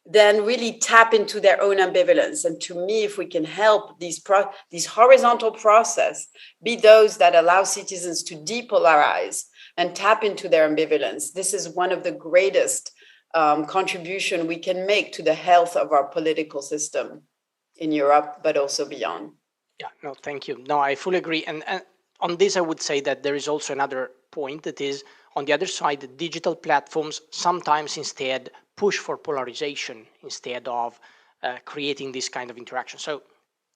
Speaker 6: then really tap into their own ambivalence. And to me, if we can help these horizontal process be those that allow citizens to depolarize and tap into their ambivalence, this is one of the greatest contribution we can make to the health of our political system in Europe, but also beyond.
Speaker 1: Yeah, no, thank you. No, I fully agree. And on this, I would say that there is also another point that is, on the other side, the digital platforms sometimes instead push for polarization instead of creating this kind of interaction. So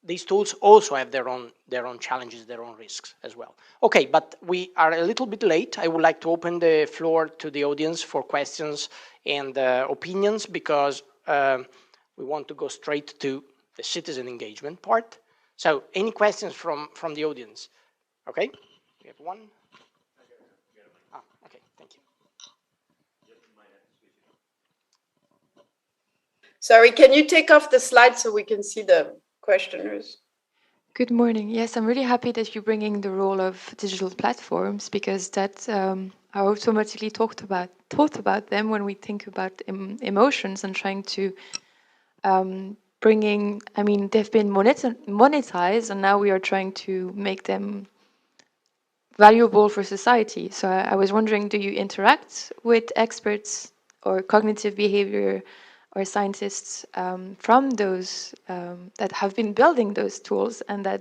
Speaker 1: these tools also have their own challenges, their own risks as well. Okay, but we are a little bit late. I would like to open the floor to the audience for questions and opinions, because we want to go straight to the citizen engagement part. So any questions from the audience? Okay, we have one. Okay, thank you.
Speaker 6: Sorry, can you take off the slide so we can see the questioners?
Speaker 3: Good morning. Yes, I'm really happy that you're bringing the role of digital platforms, because that I automatically thought about them when we think about emotions and trying to bringing. I mean, they've been monetized, and now we are trying to make them valuable for society. So I was wondering, do you interact with experts or cognitive behavior or scientists from those that have been building those tools and that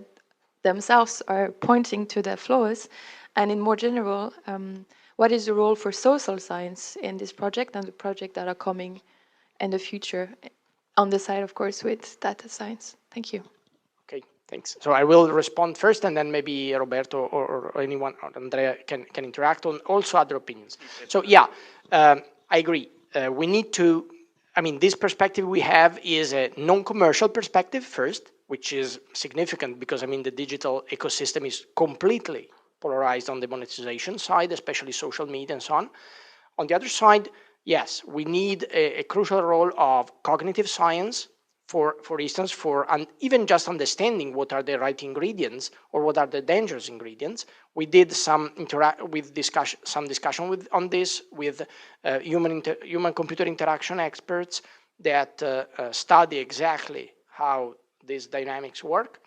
Speaker 3: themselves are pointing to their flaws? And in more general, what is the role for social science in this project and the project that are coming in the future, on the side, of course, with data science? Thank you.
Speaker 1: Okay, thanks. So I will respond first, and then maybe Roberto or anyone, or Andrea can interact on also other opinions. So yeah, I agree. We need to, I mean, this perspective we have is a non-commercial perspective first, which is significant because, I mean, the digital ecosystem is completely polarized on the monetization side, especially social media and so on. On the other side, yes, we need a crucial role of cognitive science, for instance, and even just understanding what are the right ingredients or what are the dangerous ingredients. We did some discussion on this with human-computer interaction experts that study exactly how these dynamics work.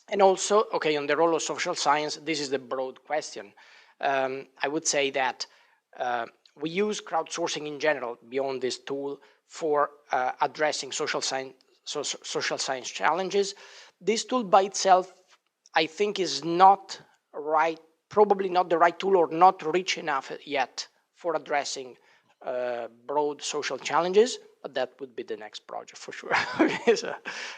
Speaker 1: And also, okay, on the role of social science, this is the broad question. I would say that we use crowdsourcing in general beyond this tool for addressing social science challenges. This tool by itself, I think, is not right, probably not the right tool or not rich enough yet for addressing broad social challenges, but that would be the next project for sure. Okay, so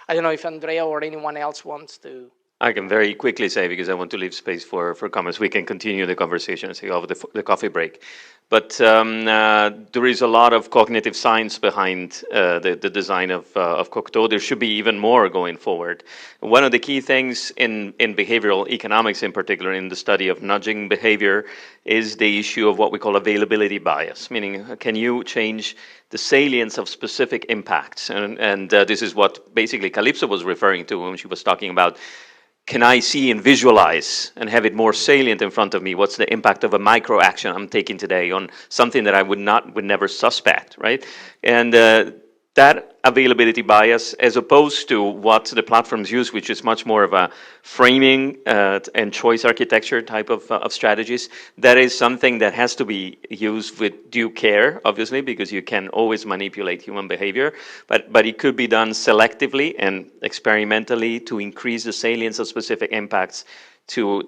Speaker 1: I don't know if Andrea or anyone else wants to.
Speaker 7: I can very quickly say, because I want to leave space for comments, we can continue the conversation, say, over the coffee break. But there is a lot of cognitive science behind the design of Cocteau. There should be even more going forward. One of the key things in behavioral economics, in particular, in the study of nudging behavior, is the issue of what we call availability bias, meaning can you change the salience of specific impacts? And this is what basically Calypso was referring to when she was talking about, can I see and visualize and have it more salient in front of me? What's the impact of a micro action I'm taking today on something that I would never suspect, right? And that availability bias, as opposed to what the platforms use, which is much more of a framing and choice architecture type of strategies, that is something that has to be used with due care, obviously, because you can always manipulate human behavior, but it could be done selectively and experimentally to increase the salience of specific impacts, to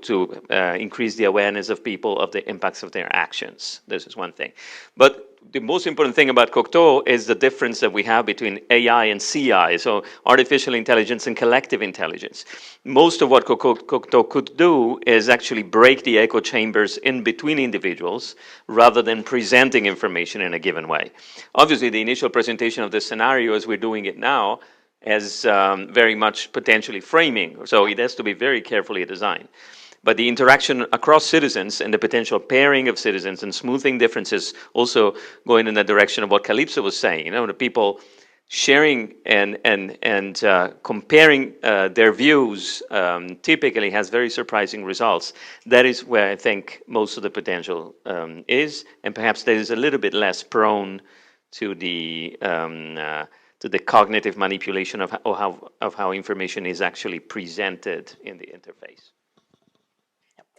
Speaker 7: increase the awareness of people of the impacts of their actions. This is one thing. But the most important thing about Cocteau is the difference that we have between AI and CI, so artificial intelligence and collective intelligence. Most of what Cocteau could do is actually break the echo chambers in between individuals rather than presenting information in a given way. Obviously, the initial presentation of this scenario, as we're doing it now, has very much potentially framing, so it has to be very carefully designed. But the interaction across citizens and the potential pairing of citizens and smoothing differences, also going in the direction of what Calypso was saying, the people sharing and comparing their views typically has very surprising results. That is where I think most of the potential is, and perhaps that is a little bit less prone to the cognitive manipulation of how information is actually presented in the interface.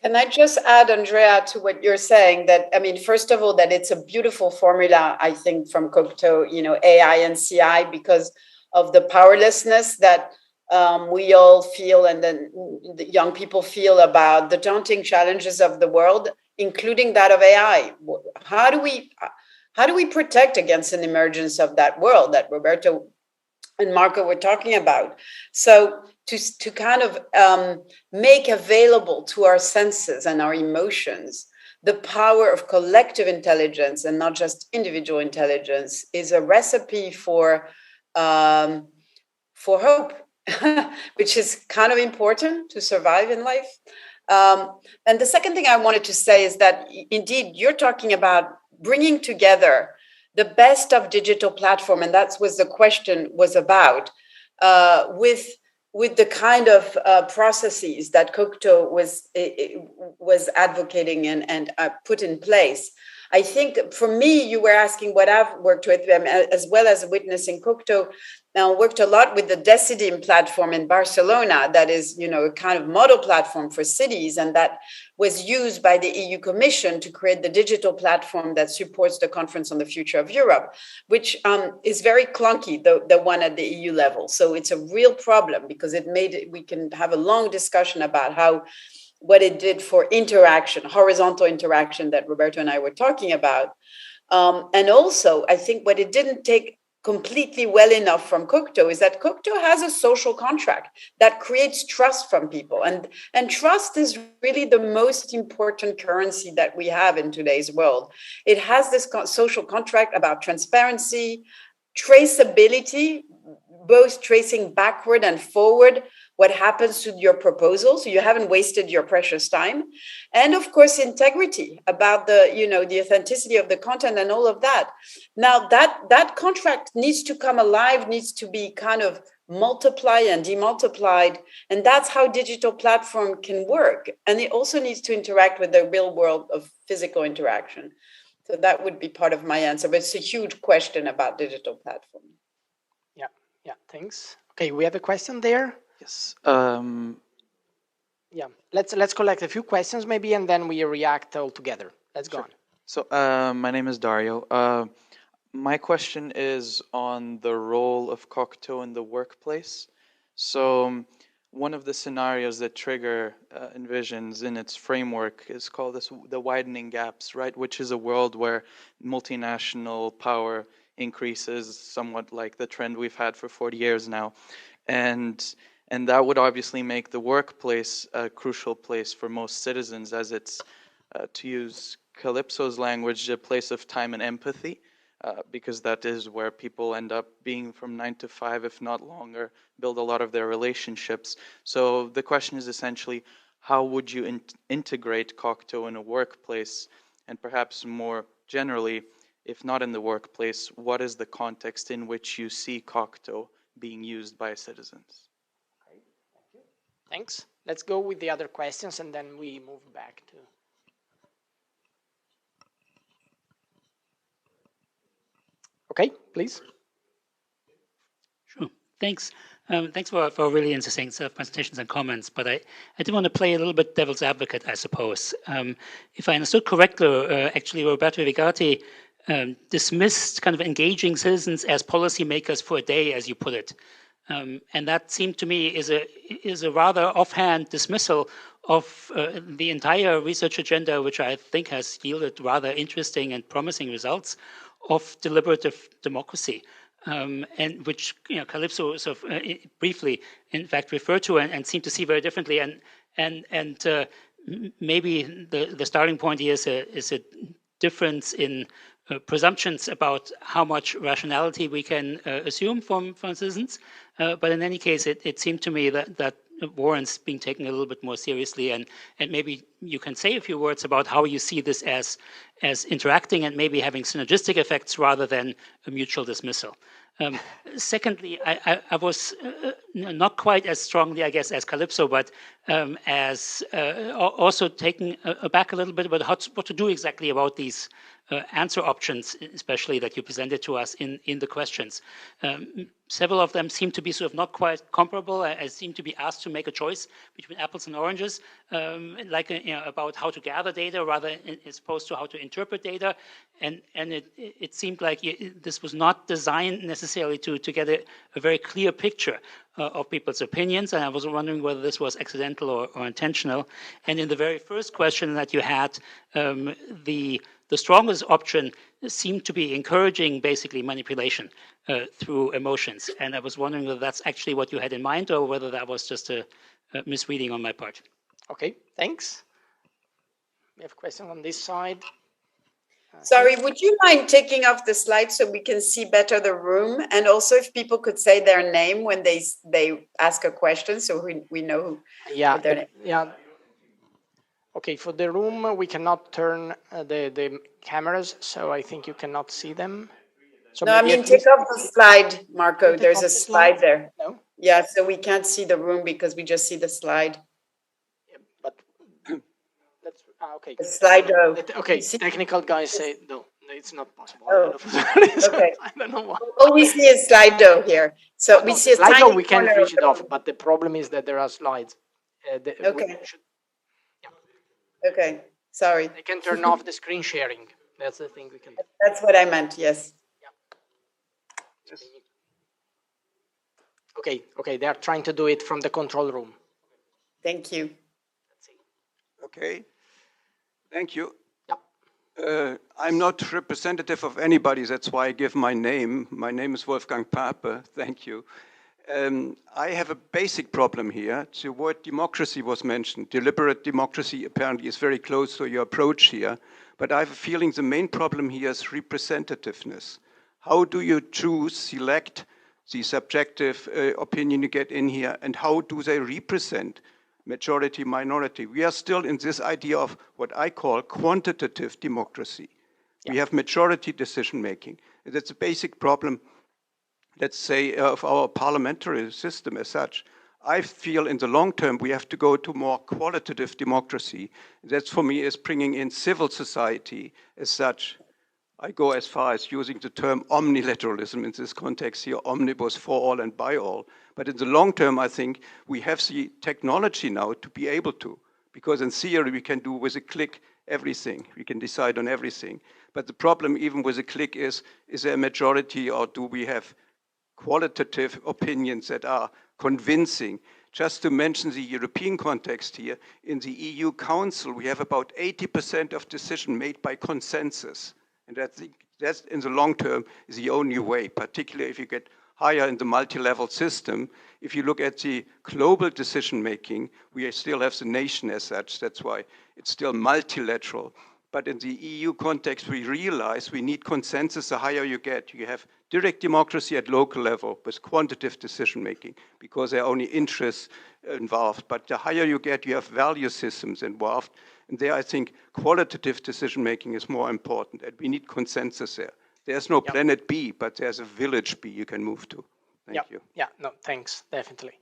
Speaker 6: Can I just add, Andrea, to what you're saying, that, I mean, first of all, that it's a beautiful formula, I think, from Cocteau, you know, AI and CI, because of the powerlessness that we all feel, and then the young people feel, about the daunting challenges of the world, including that of AI. How do we protect against an emergence of that world that Roberto and Marco were talking about? So to kind of make available to our senses and our emotions the power of collective intelligence and not just individual intelligence is a recipe for hope, which is kind of important to survive in life. And the second thing I wanted to say is that indeed you're talking about bringing together the best of digital platform, and that's what the question was about, with the kind of processes that Cocteau was advocating and put in place. I think for me, you were asking what I've worked with them, as well as witnessing Cocteau. Now, worked a lot with the Decidim platform in Barcelona, that is, you know, a kind of model platform for cities, and that was used by the EU Commission to create the digital platform that supports the Conference on the Future of Europe, which is very clunky, the one at the EU level. So it's a real problem, because we can have a long discussion about what it did for interaction, horizontal interaction that Roberto and I were talking about. And also, I think what it didn't take completely well enough from Cocteau is that Cocteau has a social contract that creates trust from people. And trust is really the most important currency that we have in today's world. It has this social contract about transparency, traceability, both tracing backward and forward what happens to your proposal, so you haven't wasted your precious time, and of course integrity, about the authenticity of the content and all of that. Now that contract needs to come alive, needs to be kind of multiplied and demultiplied, and that's how digital platform can work. And it also needs to interact with the real world of physical interaction. So that would be part of my answer, but it's a huge question about digital platform.
Speaker 1: Yeah, thanks. Okay, we have a question there.
Speaker 8: Yes.
Speaker 1: Yeah, let's collect a few questions maybe, and then we react all together. Let's go on.
Speaker 8: So my name is Dario. My question is on the role of Cocteau in the workplace. So one of the scenarios that Trigger envisions in its framework is called the widening gaps, right? Which is a world where multinational power increases, somewhat like the trend we've had for 40 years now. And that would obviously make the workplace a crucial place for most citizens, as it's, to use Calypso's language, a place of time and empathy, because that is where people end up being from 9 to 5, if not longer, build a lot of their relationships. So the question is essentially, how would you integrate Cocteau in a workplace? And perhaps more generally, if not in the workplace, what is the context in which you see Cocteau being used by citizens?
Speaker 1: Okay, thank you. Thanks. Let's go with the other questions, and then we move back to... Okay, please.
Speaker 9: Sure, thanks. Thanks for really interesting sort of presentations and comments, but I do want to play a little bit devil's advocate, I suppose. If I understood correctly, actually Roberto Vigatti dismissed kind of engaging citizens as policymakers for a day, as you put it. And that seemed to me is a rather offhand dismissal of the entire research agenda, which I think has yielded rather interesting and promising results of deliberative democracy, and which Calypso sort of briefly, in fact, referred to and seemed to see very differently. And maybe the starting point here is a difference in presumptions about how much rationality we can assume from citizens. But in any case, it seemed to me that warrants being taken a little bit more seriously. And maybe you can say a few words about how you see this as interacting and maybe having synergistic effects rather than a mutual dismissal. Secondly, I was not quite as strongly, I guess, as Calypso, but as also taken aback a little bit about what to do exactly about these answer options, especially that you presented to us in the questions. Several of them seem to be sort of not quite comparable. I seem to be asked to make a choice between apples and oranges, like about how to gather data rather as opposed to how to interpret data. And it seemed like this was not designed necessarily to get a very clear picture of people's opinions. And I was wondering whether this was accidental or intentional. And in the very first question that you had, the strongest option seemed to be encouraging basically manipulation through emotions. And I was wondering whether that's actually what you had in mind or whether that was just a misreading on my part.
Speaker 1: Okay, thanks. We have a question on this side.
Speaker 6: Sorry, would you mind taking off the slide so we can see better the room? And also if people could say their name when they ask a question so we know who their name.
Speaker 1: Yeah. Okay, for the room, we cannot turn the cameras, so I think you cannot see them. So
Speaker 6: no, I mean, take off the slide, Marco. There's a slide there.
Speaker 1: No?
Speaker 6: Yeah, so we can't see the room because we just see the slide.
Speaker 1: Yeah, but that's, okay.
Speaker 6: The slide.
Speaker 1: Okay, technical guys say, no, it's not possible.
Speaker 6: Oh, okay.
Speaker 1: I don't know why.
Speaker 6: All we see is Slido here. So we see a tiny
Speaker 1: Slido, we can
Speaker 6: corner
Speaker 1: switch
Speaker 6: of
Speaker 1: it off, but the problem is that there are slides.
Speaker 6: Okay. Okay, sorry.
Speaker 1: They can turn off the screen sharing. That's the thing we can do.
Speaker 6: That's what I meant, yes.
Speaker 1: Yeah. Okay, they are trying to do it from the control room.
Speaker 6: Thank you.
Speaker 10: Okay, thank you.
Speaker 1: Yeah.
Speaker 10: I'm not representative of anybody, that's why I give my name. My name is Wolfgang Pape, thank you. I have a basic problem here. The word democracy was mentioned. Deliberate democracy apparently is very close to your approach here, but I have a feeling the main problem here is representativeness. How do you choose, select the subjective opinion you get in here, and how do they represent majority, minority? We are still in this idea of what I call quantitative democracy. Yeah. We have majority decision making. That's a basic problem, let's say, of our parliamentary system as such. I feel in the long term we have to go to more qualitative democracy. That for me is bringing in civil society as such. I go as far as using the term omnilateralism in this context here, omnibus, for all and by all. But in the long term, I think we have the technology now to be able to, because in theory we can do with a click everything. We can decide on everything. But the problem even with a click is there a majority or do we have qualitative opinions that are convincing? Just to mention the European context here, in the EU Council, we have about 80% of decision made by consensus. And I think that's in the long term is the only way, particularly if you get higher in the multi-level system. If you look at the global decision making, we still have the nation as such. That's why it's still multilateral. But in the EU context, we realize we need consensus the higher you get. You have direct democracy at local level with quantitative decision making because there are only interests involved. But the higher you get, you have value systems involved. And there, I think, qualitative decision-making is more important, and we need consensus there. There's no planet B, but there's a village B you can move to. Thank you.
Speaker 1: Yeah, no, thanks, definitely.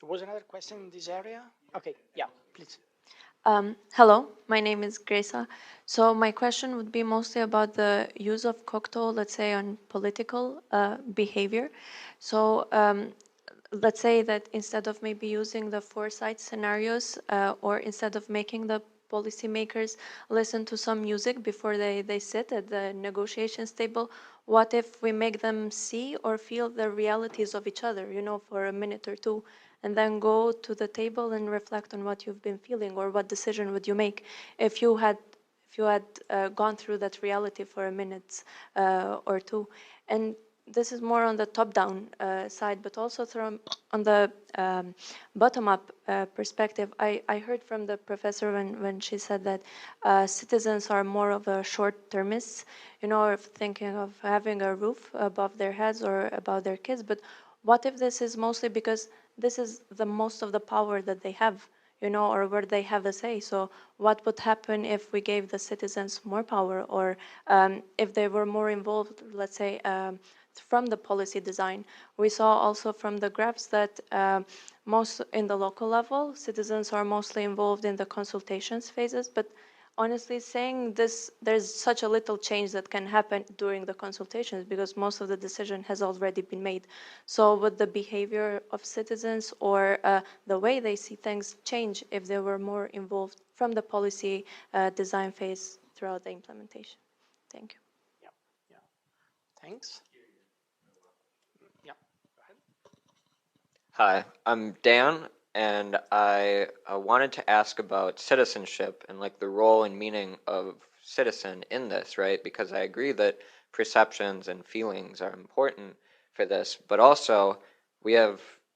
Speaker 1: There was another question in this area? Okay, yeah, please.
Speaker 3: Hello, my name is Gresa. So my question would be mostly about the use of Cocteau, let's say, on political behavior. So let's say that instead of maybe using the foresight scenarios or instead of making the policymakers listen to some music before they sit at the negotiations table, what if we make them see or feel the realities of each other, for a minute or two, and then go to the table and reflect on what you've been feeling, or what decision would you make if you had gone through that reality for a minute or two. And this is more on the top-down side, but also on the bottom-up perspective. I heard from the professor when she said that citizens are more of a short-termists, of thinking of having a roof above their heads or about their kids. But what if this is mostly because this is the most of the power that they have, or where they have a say? So what would happen if we gave the citizens more power, or if they were more involved, let's say, from the policy design. We saw also from the graphs that most in the local level, citizens are mostly involved in the consultations phases, but honestly saying this, there's such a little change that can happen during the consultations because most of the decision has already been made. So would the behavior of citizens or the way they see things change if they were more involved from the policy design phase throughout the implementation? Thank you.
Speaker 1: Yeah, yeah. Thanks. Yeah, go ahead.
Speaker 11: Hi, I'm Dan, and I wanted to ask about citizenship and like the role and meaning of citizen in this, right? Because I agree that perceptions and feelings are important for this, but also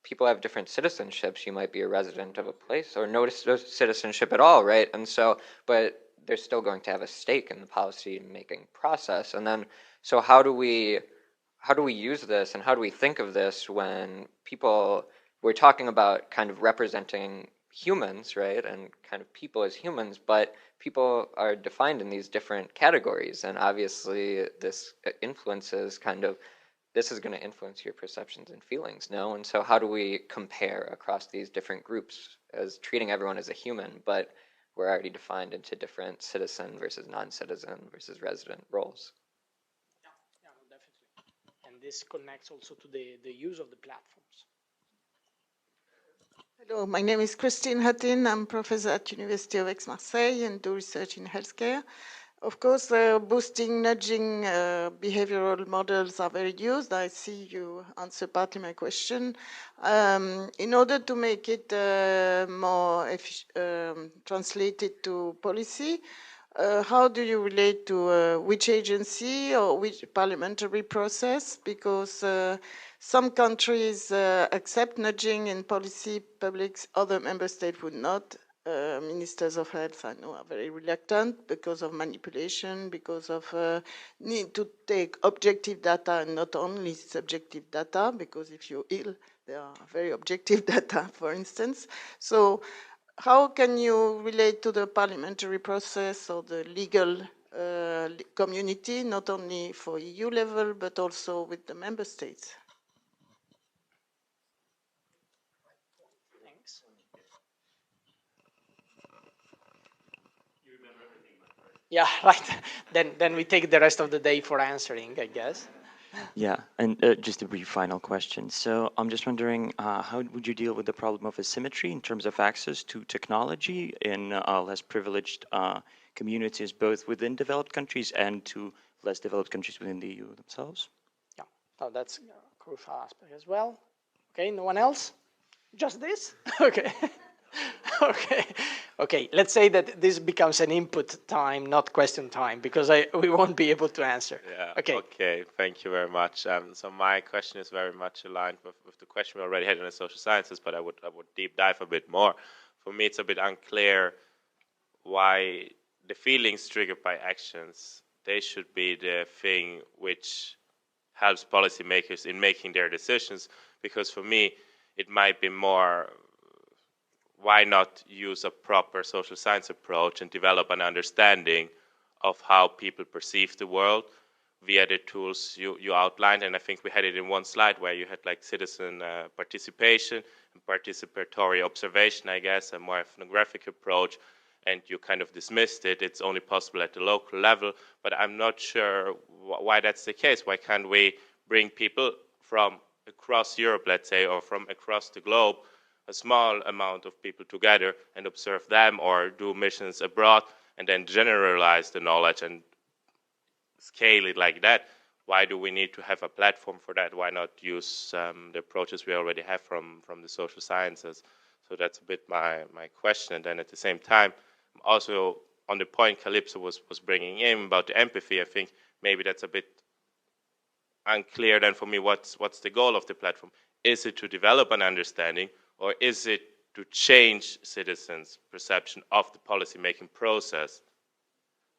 Speaker 11: people have different citizenships. You might be a resident of a place or no citizenship at all, right? And so, but they're still going to have a stake in the policy making process. And then, so how do we use this and how do we think of this when we're talking about kind of representing humans, right? And kind of people as humans, but people are defined in these different categories. And obviously this is going to influence your perceptions and feelings, no? And so how do we compare across these different groups as treating everyone as a human, but we're already defined into different citizen versus non-citizen versus resident roles?
Speaker 1: Yeah, definitely. And this connects also to the use of the platforms.
Speaker 12: Hello, my name is Christine Hattin. I'm professor at University of Aix-Marseille and do research in healthcare. Of course, boosting, nudging behavioral models are very used. I see you answer partly my question. In order to make it more translated to policy, how do you relate to which agency or which parliamentary process? Because some countries accept nudging in policy publics, other member states would not. Ministers of health, I know, are very reluctant because of manipulation, because of need to take objective data and not only subjective data, because if you're ill, there are very objective data, for instance. So how can you relate to the parliamentary process or the legal community, not only for EU level, but also with the member states?
Speaker 1: Thanks. Yeah, right. Then we take the rest of the day for answering, I guess.
Speaker 13: Yeah, and just a brief final question. So I'm just wondering, how would you deal with the problem of asymmetry in terms of access to technology in less privileged communities, both within developed countries and to less developed countries within the EU themselves?
Speaker 1: Yeah, no, that's a crucial aspect as well. Okay, no one else? Just this? Okay. Okay. Let's say that this becomes an input time, not question time, because we won't be able to answer.
Speaker 14: Yeah.
Speaker 1: Okay.
Speaker 14: Thank you very much. So my question is very much aligned with the question we already had in the social sciences, but I would deep dive a bit more. For me, it's a bit unclear why the feelings triggered by actions, they should be the thing which helps policymakers in making their decisions. Because for me, it might be more, why not use a proper social science approach and develop an understanding of how people perceive the world via the tools you outlined. And I think we had it in one slide where you had like citizen participation and participatory observation, I guess, a more ethnographic approach, and you kind of dismissed it. It's only possible at the local level, but I'm not sure why that's the case. Why can't we bring people from across Europe, let's say, or from across the globe, a small amount of people together and observe them, or do missions abroad and then generalize the knowledge and scale it like that? Why do we need to have a platform for that? Why not use the approaches we already have from the social sciences? So that's a bit my question. And then at the same time, also on the point Calypso was bringing in about the empathy, I think maybe that's a bit unclear then for me. What's the goal of the platform? Is it to develop an understanding, or is it to change citizens' perception of the policy-making process?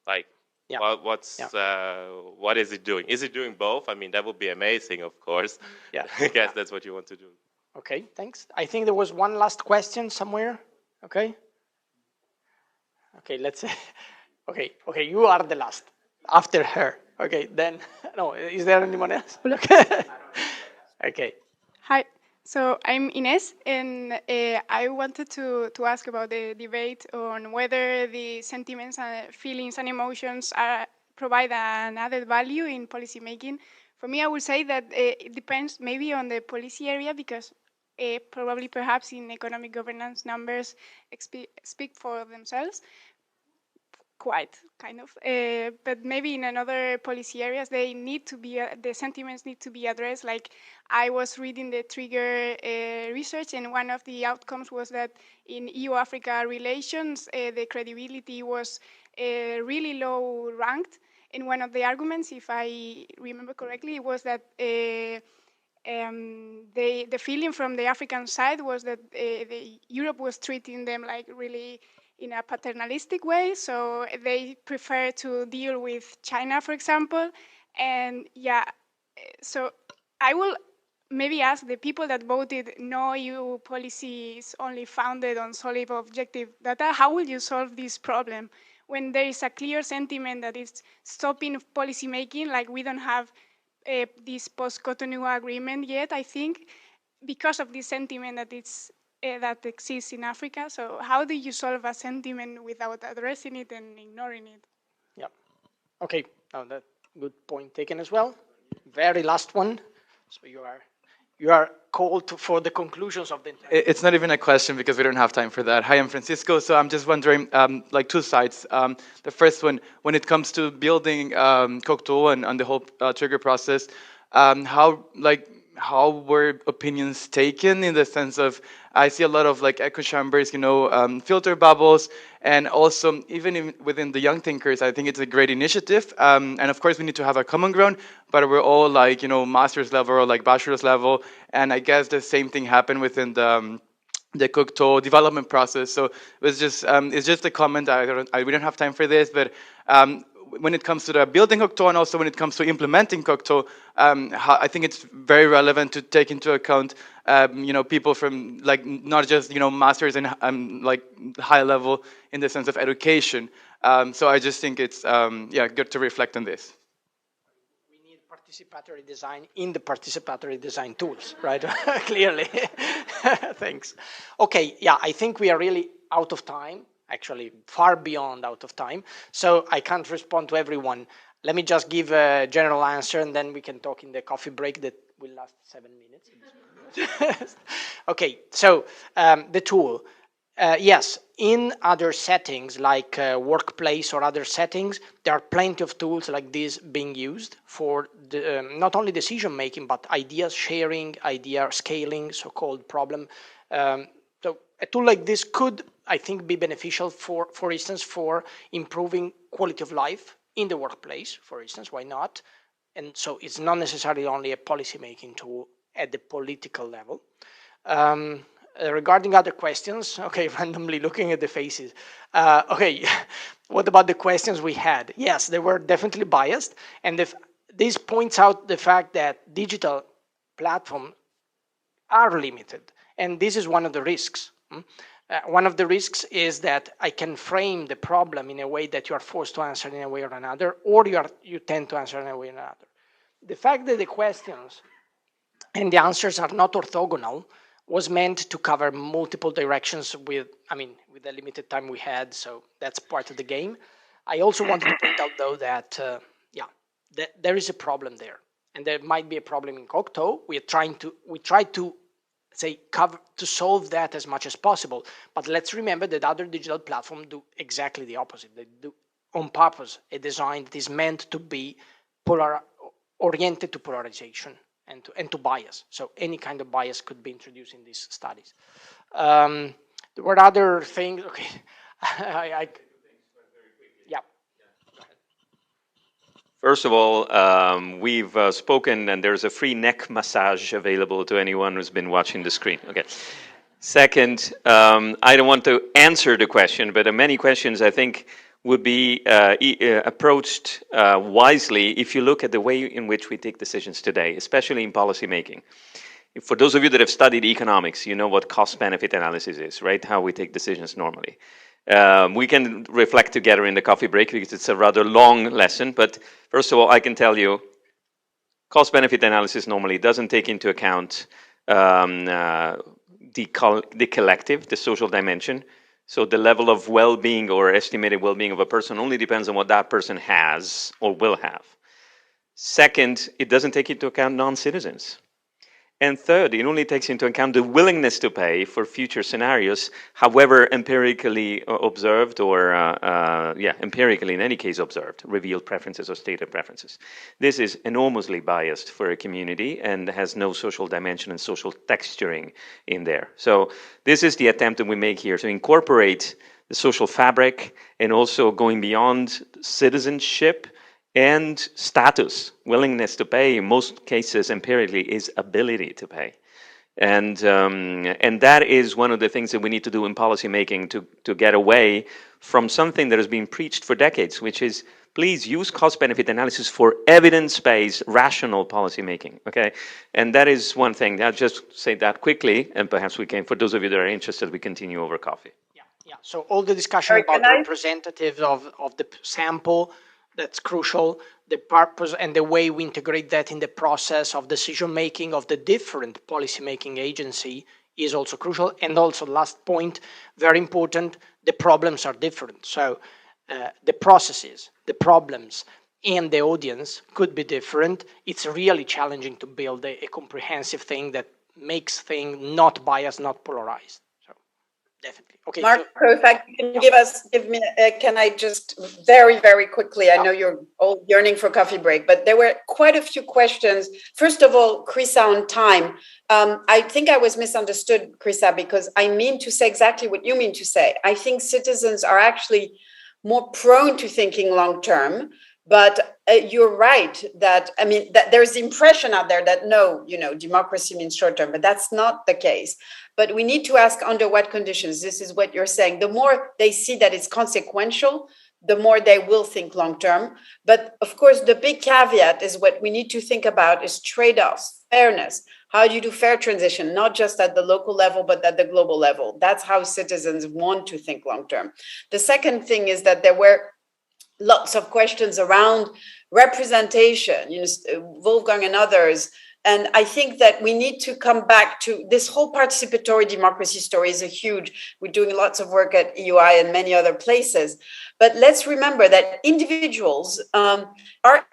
Speaker 14: Like, what is it doing? Is it doing both? I mean, that would be amazing, of course.
Speaker 1: Yeah.
Speaker 14: I guess that's what you want to do.
Speaker 1: Okay, thanks. I think there was one last question somewhere. Okay, let's say. Okay, you are the last after her. Okay, then, no, is there anyone else? Okay. Okay.
Speaker 15: Hi. So I'm Ines, and I wanted to ask about the debate on whether the sentiments and feelings and emotions provide an added value in policy making. For me, I would say that it depends maybe on the policy area, because probably perhaps in economic governance numbers speak for themselves. Quite, kind of. But maybe in another policy areas, they need to be, the sentiments need to be addressed. Like I was reading the Trigger research, and one of the outcomes was that in EU-Africa relations, the credibility was really low ranked. And one of the arguments, if I remember correctly, was that the feeling from the African side was that Europe was treating them like really in a paternalistic way, so they prefer to deal with China, for example. And yeah, so I will maybe ask the people that voted no, EU policy is only founded on solid objective data. How will you solve this problem when there is a clear sentiment that is stopping policy making? Like we don't have this post-Cotonou agreement yet, I think, because of this sentiment that it's that exists in Africa. So how do you solve a sentiment without addressing it and ignoring it?
Speaker 1: Yeah. Okay. Oh, that good point taken as well. Very last one. So you are called for the conclusions of the.
Speaker 8: It's not even a question because we don't have time for that. Hi, I'm Francisco. So I'm just wondering, like two sides. The first one, when it comes to building Cocteau and the whole trigger process, how were opinions taken, in the sense of, I see a lot of like echo chambers, filter bubbles, and also even within the young thinkers, I think it's a great initiative. And of course we need to have a common ground, but we're all like, master's level or like bachelor's level. And I guess the same thing happened within the Cocteau development process. So it was just, it's just a comment. We don't have time for this, but when it comes to the building Cocteau and also when it comes to implementing Cocteau, I think it's very relevant to take into account, people from like not just masters and like high level in the sense of education. So I just think it's good to reflect on this.
Speaker 1: We need participatory design in the participatory design tools, right? Clearly. Thanks. Okay. Yeah, I think we are really out of time. Actually, far beyond out of time. So I can't respond to everyone. Let me just give a general answer, and then we can talk in the coffee break that will last 7 minutes. Okay, so the tool. Yes, in other settings, like workplace or other settings, there are plenty of tools like this being used for not only decision making, but ideas sharing, idea scaling, so-called problem. So a tool like this could, I think, be beneficial for instance, for improving quality of life in the workplace, for instance. Why not? And so it's not necessarily only a policy-making tool at the political level. Regarding other questions, okay, randomly looking at the faces. Okay, what about the questions we had? Yes, they were definitely biased, and this points out the fact that digital platforms are limited, and this is one of the risks. One of the risks is that I can frame the problem in a way that you are forced to answer in a way or another, or you tend to answer in a way or another. The fact that the questions and the answers are not orthogonal was meant to cover multiple directions with the limited time we had, so that's part of the game. I also wanted to point out, though, that there is a problem there, and there might be a problem in Cocteau. We try to solve that as much as possible. But let's remember that other digital platforms do exactly the opposite. They do on purpose a design that is meant to be oriented to polarization and to bias. So any kind of bias could be introduced in these studies. There were other things. Okay, yeah.
Speaker 7: First of all, we've spoken, and there's a free neck massage available to anyone who's been watching the screen. Okay. Second, I don't want to answer the question, but many questions I think would be approached wisely if you look at the way in which we take decisions today, especially in policy making. For those of you that have studied economics, you know what cost-benefit analysis is, right? How we take decisions normally. We can reflect together in the coffee break because it's a rather long lesson. But first of all, I can tell you, cost-benefit analysis normally doesn't take into account the collective, the social dimension. So the level of well-being or estimated well-being of a person only depends on what that person has or will have. Second, it doesn't take into account non-citizens. And third, it only takes into account the willingness to pay for future scenarios, however empirically observed or, empirically in any case observed, revealed preferences or stated preferences. This is enormously biased for a community and has no social dimension and social texturing in there. So this is the attempt that we make here to incorporate the social fabric and also going beyond citizenship and status, willingness to pay, in most cases empirically, is ability to pay. And that is one of the things that we need to do in policymaking to get away from something that has been preached for decades, which is please use cost-benefit analysis for evidence-based, rational policymaking, okay? And that is one thing. I'll just say that quickly, and perhaps we can, for those of you that are interested, we continue over coffee.
Speaker 1: Yeah. So all the discussion about the representatives of the sample, that's crucial, the purpose and the way we integrate that in the process of decision-making of the different policy-making agency is also crucial. And also, last point, very important, the problems are different. So the processes, the problems, and the audience could be different. It's really challenging to build a comprehensive thing that makes things not biased, not polarized. So definitely. Okay,
Speaker 6: Marco, if I can can I just very, very quickly, I know you're all yearning for coffee break, but there were quite a few questions. First of all, Chrissa, on time. I think I was misunderstood, Chrissa, because I mean to say exactly what you mean to say. I think citizens are actually more prone to thinking long-term, but you're right that, I mean, that there's the impression out there that no, democracy means short-term, but that's not the case. But we need to ask under what conditions. This is what you're saying. The more they see that it's consequential, the more they will think long-term. But of course, the big caveat is what we need to think about is trade-offs, fairness. How do you do fair transition, not just at the local level, but at the global level? That's how citizens want to think long-term. The second thing is that there were lots of questions around representation, Wolfgang and others. And I think that we need to come back to this whole participatory democracy story is we're doing lots of work at EUI and many other places. But let's remember that individuals are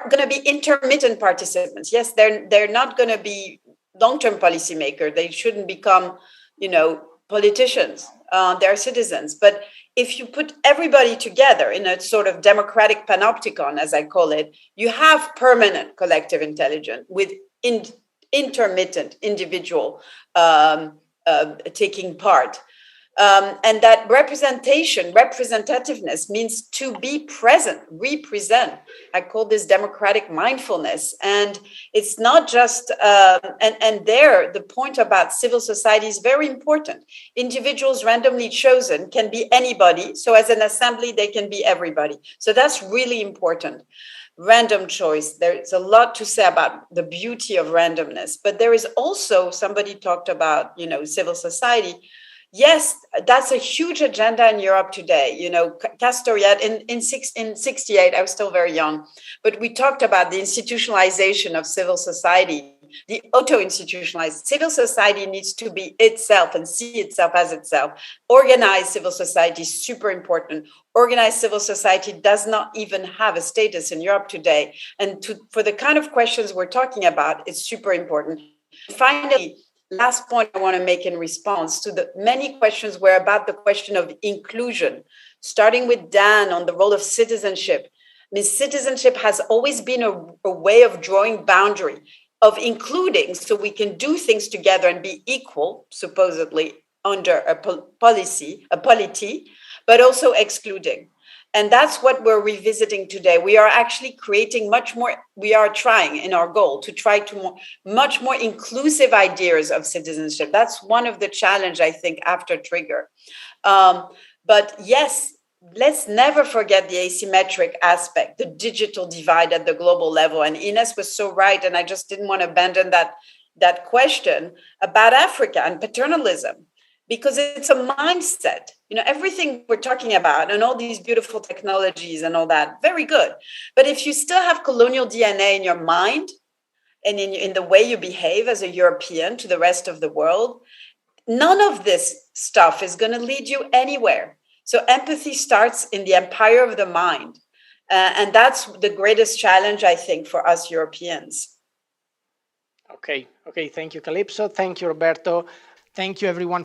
Speaker 6: going to be intermittent participants. Yes, they're not going to be long-term policymakers. They shouldn't become, politicians. They're citizens. But if you put everybody together in a sort of democratic panopticon, as I call it, you have permanent collective intelligence with intermittent individual taking part. And that representativeness means to be present, represent. I call this democratic mindfulness. And it's not just, the point about civil society is very important. Individuals randomly chosen can be anybody. So as an assembly, they can be everybody. So that's really important. Random choice. There's a lot to say about the beauty of randomness, but there is also, somebody talked about, civil society. Yes, that's a huge agenda in Europe today. Castoriad in 68, I was still very young, but we talked about the institutionalization of civil society, the auto-institutionalized. Civil society needs to be itself and see itself as itself. Organized civil society is super important. Organized civil society does not even have a status in Europe today. And for the kind of questions we're talking about, it's super important. Finally, last point I want to make in response to the many questions were about the question of inclusion, starting with Dan on the role of citizenship. Citizenship has always been a way of drawing boundary, of including, so we can do things together and be equal, supposedly, under a polity, but also excluding. And that's what we're revisiting today. We are actually creating we are trying in our goal to try to much more inclusive ideas of citizenship. That's one of the challenge, I think, after Trigger. But yes, let's never forget the asymmetric aspect, the digital divide at the global level. And Ines was so right, and I just didn't want to abandon that question about Africa and paternalism. because it's a mindset. You know, everything we're talking about and all these beautiful technologies and all that, very good. But if you still have colonial DNA in your mind and in the way you behave as a European to the rest of the world, none of this stuff is going to lead you anywhere. So empathy starts in the empire of the mind. And that's the greatest challenge, I think, for us Europeans.
Speaker 1: Okay, thank you, Calypso. Thank you, Roberto. Thank you, everyone.